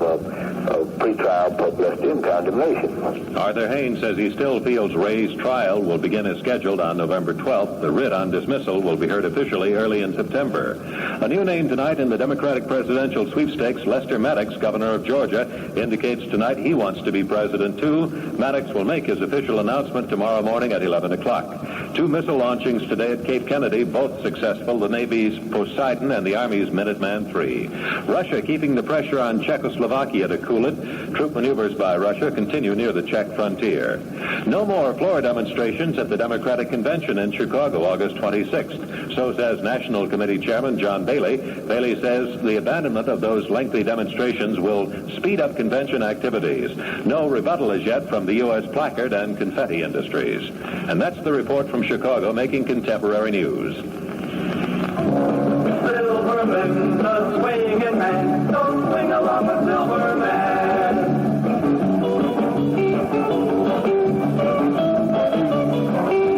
Speaker 15: pretrial publicity and condemnation.
Speaker 13: Arthur Haynes says he still feels Ray's trial will begin as scheduled on November 12th. The writ on dismissal will be heard officially early in September. A new name tonight in the Democratic presidential sweepstakes, Lester Maddox, governor of Georgia, indicates tonight he wants to be president too. Maddox will make his official announcement tomorrow morning at 11 o'clock. 2 missile launchings today at Cape Kennedy, both successful, the Navy's Poseidon and the Army's Minuteman III. Russia keeping the pressure on Czechoslovakia to cool it. Troop maneuvers by Russia continue near the Czech frontier. No more floor demonstrations at the Democratic Convention in Chicago, August 26th. So says National Committee Chairman John Bailey. Bailey says the abandonment of those lengthy demonstrations will speed up convention activities. No rebuttal as yet from the U.S. placard and confetti industries. And that's the report from Chicago, making contemporary news.
Speaker 4: Silverman, the swinging man, don't swing along with Silverman.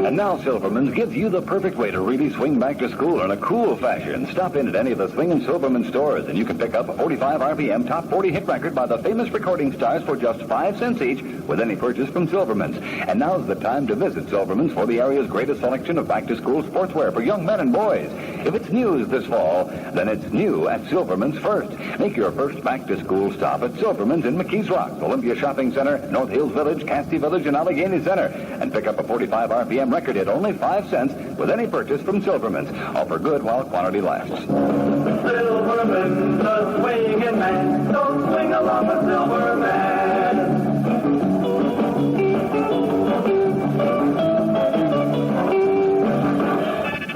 Speaker 3: And now Silverman's gives you the perfect way to really swing back to school in a cool fashion. Stop in at any of the Swing and Silverman stores, and you can pick up a 45 RPM top 40 hit record by the famous recording stars for just 5 cents each with any purchase from Silverman's. And now's the time to visit Silverman's for the area's greatest selection of back-to-school sportswear for young men and boys. If it's news this fall, then it's new at Silverman's first. Make your first back-to-school stop at Silverman's in McKees Rocks, Olympia Shopping Center, North Hills Village, Castee Village, and Allegheny Center. And pick up a 45 RPM record at only 5 cents with any purchase from Silverman's. Offer good while quantity lasts.
Speaker 4: Silverman, the swinging man, don't swing along with Silverman.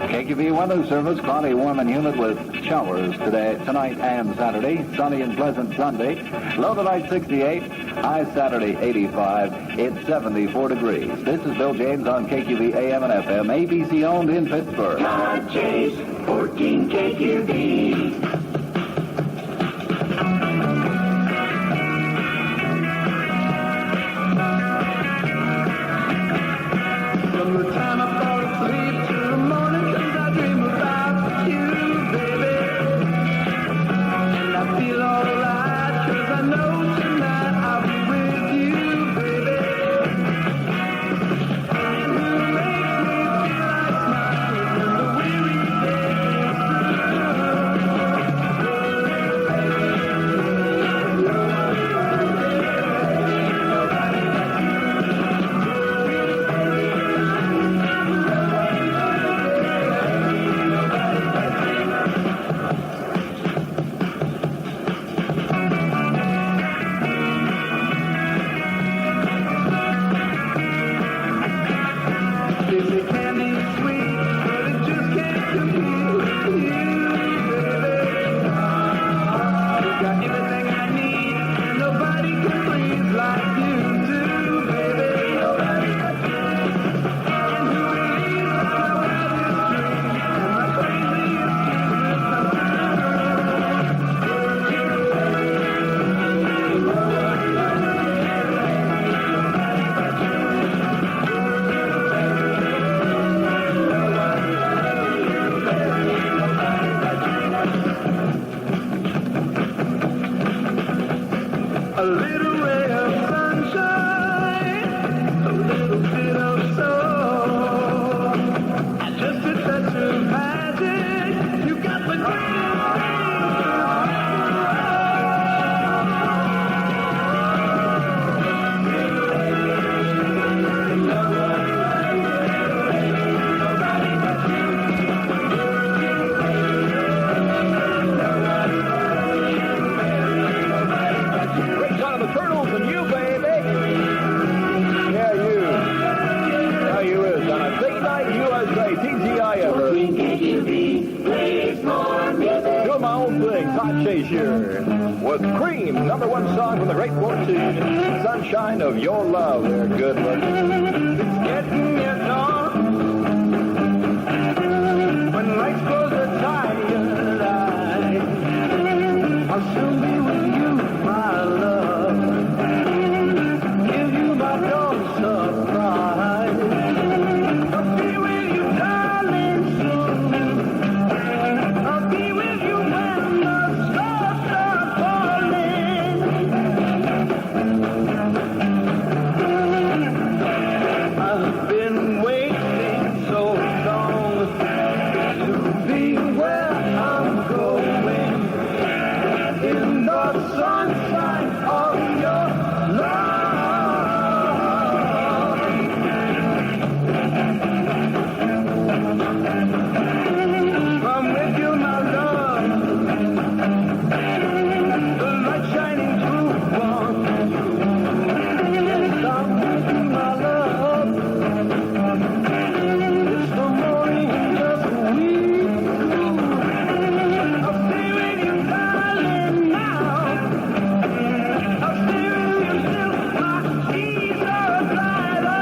Speaker 3: KQV Weather Service, cloudy, warm, and humid with showers tonight and Saturday. Sunny and pleasant Sunday. Low tonight 68, high Saturday 85. It's 74 degrees. This is Bill James on KQV AM and FM, ABC owned in Pittsburgh.
Speaker 4: Todd Chase, 14 KQV. From the time I fall asleep to the morning, 'cause I dream about you, baby. And I feel alright, 'cause I know tonight I'll be with you, baby. You make me feel like smiling when the weary day is through.
Speaker 1: Cream, #1 song from the Great 14. Sunshine of Your Love. They're good looking. It's getting near dawn. When lights close the tired eye, I'll soon be with you, my love. Give you my dawn surprise. I'll be with you, darling, soon. I'll be with you when the stars start falling. I've been waiting so long to be where I'm going, in the sunshine of your love. I'm with you, my love. The light shining through on you. I'm with you, my love. It's the morning just we two. I'll stay with you, darling, now. I'll stay with you till my tears are dried up.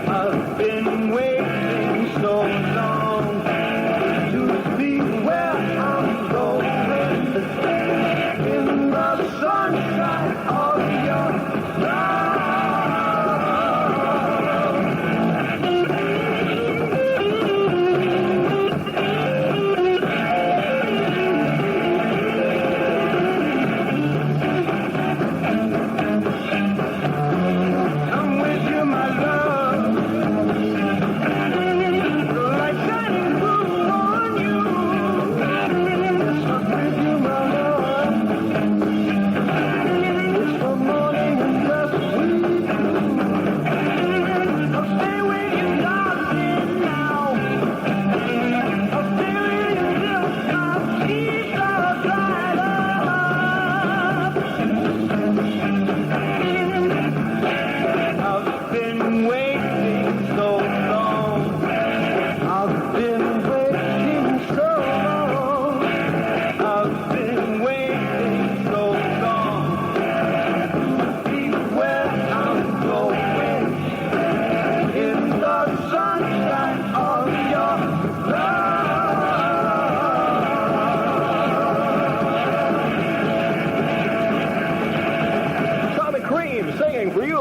Speaker 1: I've been waiting so long to be where I'm going, in the sunshine of your love. I'm with you, my love. The light shining through on you. Yes, I'm with you, my love. It's the morning and just we two. I'll stay with you, darling, now. I'll stay with you till my tears are dried up. I've been waiting so long. I've been waiting so long. I've been waiting so long to be where I'm going, in the sunshine of your love. Tommy Cream singing for you.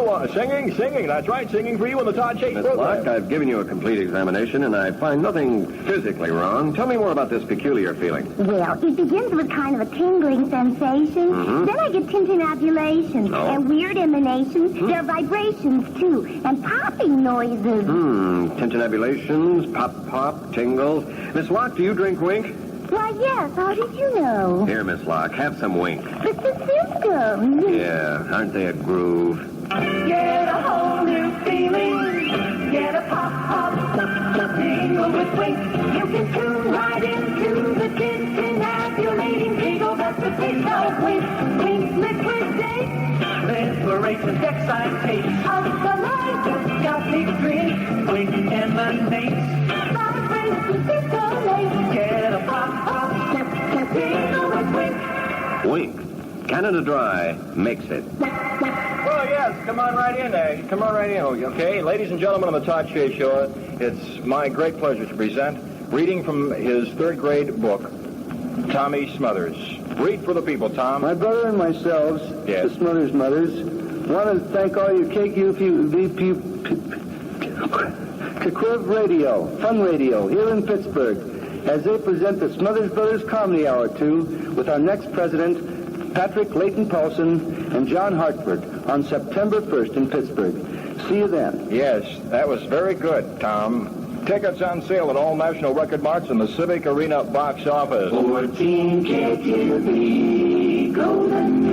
Speaker 1: Singing. That's right, singing for you on the Todd Chase
Speaker 7: Miss
Speaker 1: program.
Speaker 7: Locke, I've given you a complete examination, and I find nothing physically wrong. Tell me more about this peculiar feeling.
Speaker 6: Well, it begins with kind of a tingling sensation.
Speaker 7: Mhm.
Speaker 6: Then I get tintinabulations
Speaker 7: Oh.
Speaker 6: and weird emanations. There are vibrations, too, and popping noises.
Speaker 7: Tintinabulations, pop, tingles. Miss Locke, do you drink wink?
Speaker 6: Why, yes. How did you know?
Speaker 7: Here, Miss Locke, have some wink.
Speaker 6: But the symptoms.
Speaker 7: Yeah, aren't they a groove?
Speaker 4: Get a whole new feeling. Get a pop, tingle with wink. You can tune right into the tintinabulating tingle. That's the taste of wink. Wink liquidate. Inspiration, excitation. Of the light, got me drink. Wink emanates. Vibration, titillate. Get a pop, tingle with wink.
Speaker 7: Wink. Canada Dry makes it.
Speaker 1: Well, yes, come on right in there. Come on right in, okay? Ladies and gentlemen on the Todd Chase Show, it's my great pleasure to present reading from his third grade book, Tommy Smothers. Read for the people, Tom.
Speaker 9: My brother and myself,
Speaker 1: Yes.
Speaker 9: the Smothers Mothers, want to thank all you KQV Radio, Fun Radio, here in Pittsburgh, as they present the Smothers Brothers Comedy Hour 2 with our next president, Patrick Leighton Paulson and John Hartford, on September 1st in Pittsburgh. See you then.
Speaker 1: Yes, that was very good, Tom. Tickets on sale at all national record marts and the Civic Arena box office.
Speaker 4: 14 KQV Golden.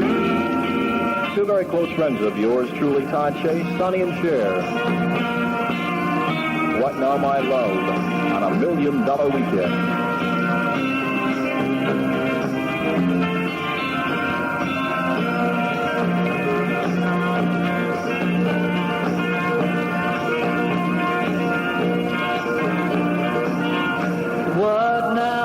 Speaker 1: Two very close friends of yours, truly, Todd Chase, Sonny and Cher. What Now My Love on $1 Million Weekend.
Speaker 4: What now?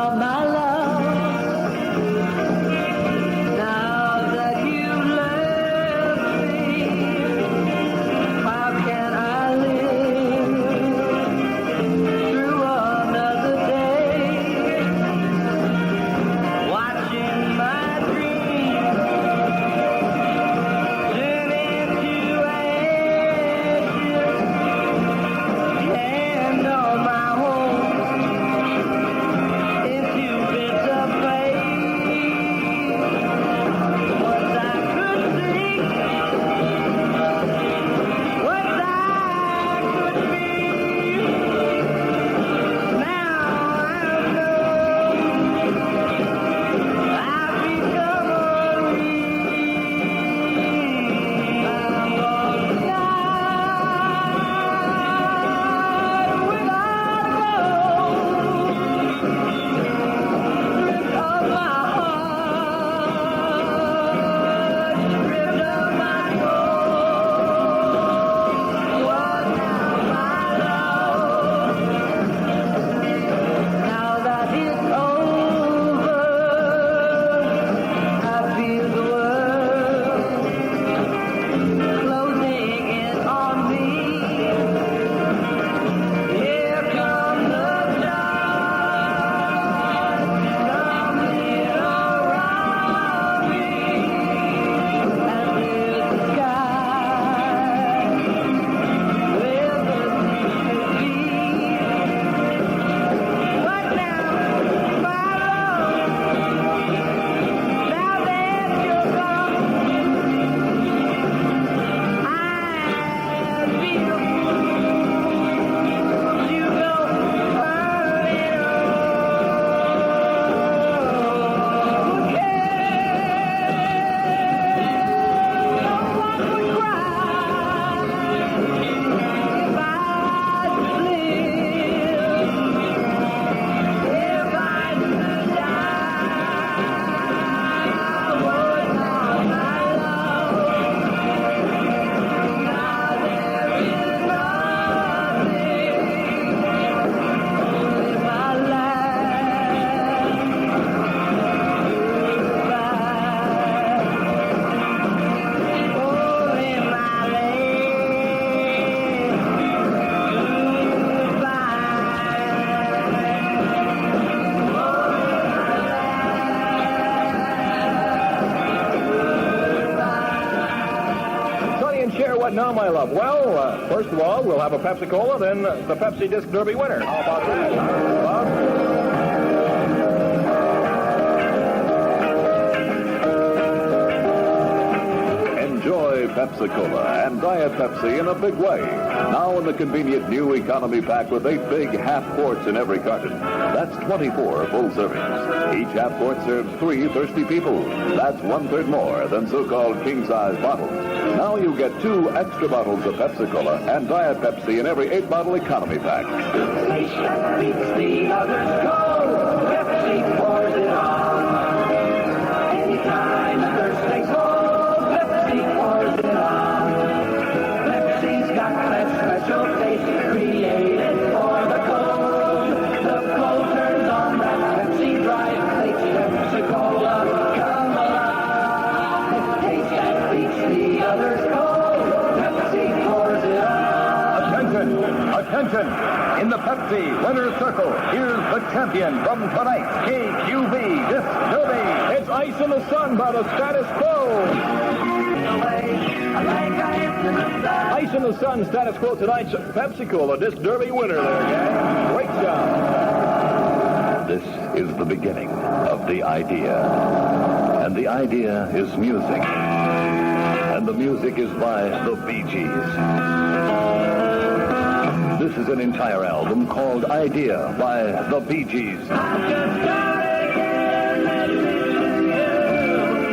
Speaker 1: What now, my love? Well, first of all, we'll have a Pepsi-Cola, then the Pepsi Disc Derby winner. How about that?
Speaker 13: Enjoy Pepsi-Cola and Diet Pepsi in a big way. Now in the convenient new economy pack with 8 big half quarts in every carton. That's 24 full servings. Each half quart serves 3 thirsty people. That's 1/3 more than so-called king-size bottles. Now you get 2 extra bottles of Pepsi-Cola and Diet Pepsi in every 8-bottle economy pack.
Speaker 4: Taste that beats the others go. Pepsi pours it on. Anytime the thirst takes hold, Pepsi pours it on. Pepsi's got that special taste created for the cold. The cold turns on that Pepsi drive. Takes Pepsi-Cola, come alive. Taste that beats the others cold. Pepsi pours it on.
Speaker 3: Attention! Attention! In the Pepsi winner's circle, here's the champion from tonight's KQV Disc Derby.
Speaker 1: It's Ice in the Sun by the Status Quo. Ice in the Sun, Status Quo, tonight's Pepsi-Cola Disc Derby winner there, gang. Great job.
Speaker 13: This is the beginning of the idea. And the idea is music. And the music is by the Bee Gees. This is an entire album called Idea by the Bee Gees.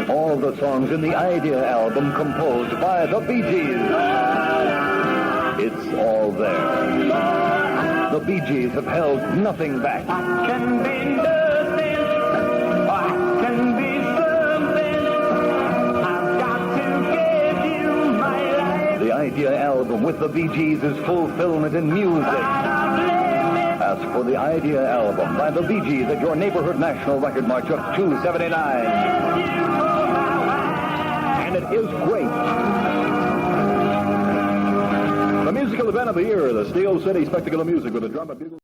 Speaker 13: All the songs in the Idea album composed by the Bee Gees. It's all there. The Bee Gees have held nothing back.
Speaker 4: Can be nothing. I can be something. I've got to give you my life.
Speaker 13: The Idea album with the Bee Gees is fulfillment in music. Ask for the Idea album by the Bee Gees at your neighborhood National Record March of 279.
Speaker 1: And it is great. The musical event of the year, the Steel City Spectacle of Music with a drum and bugle.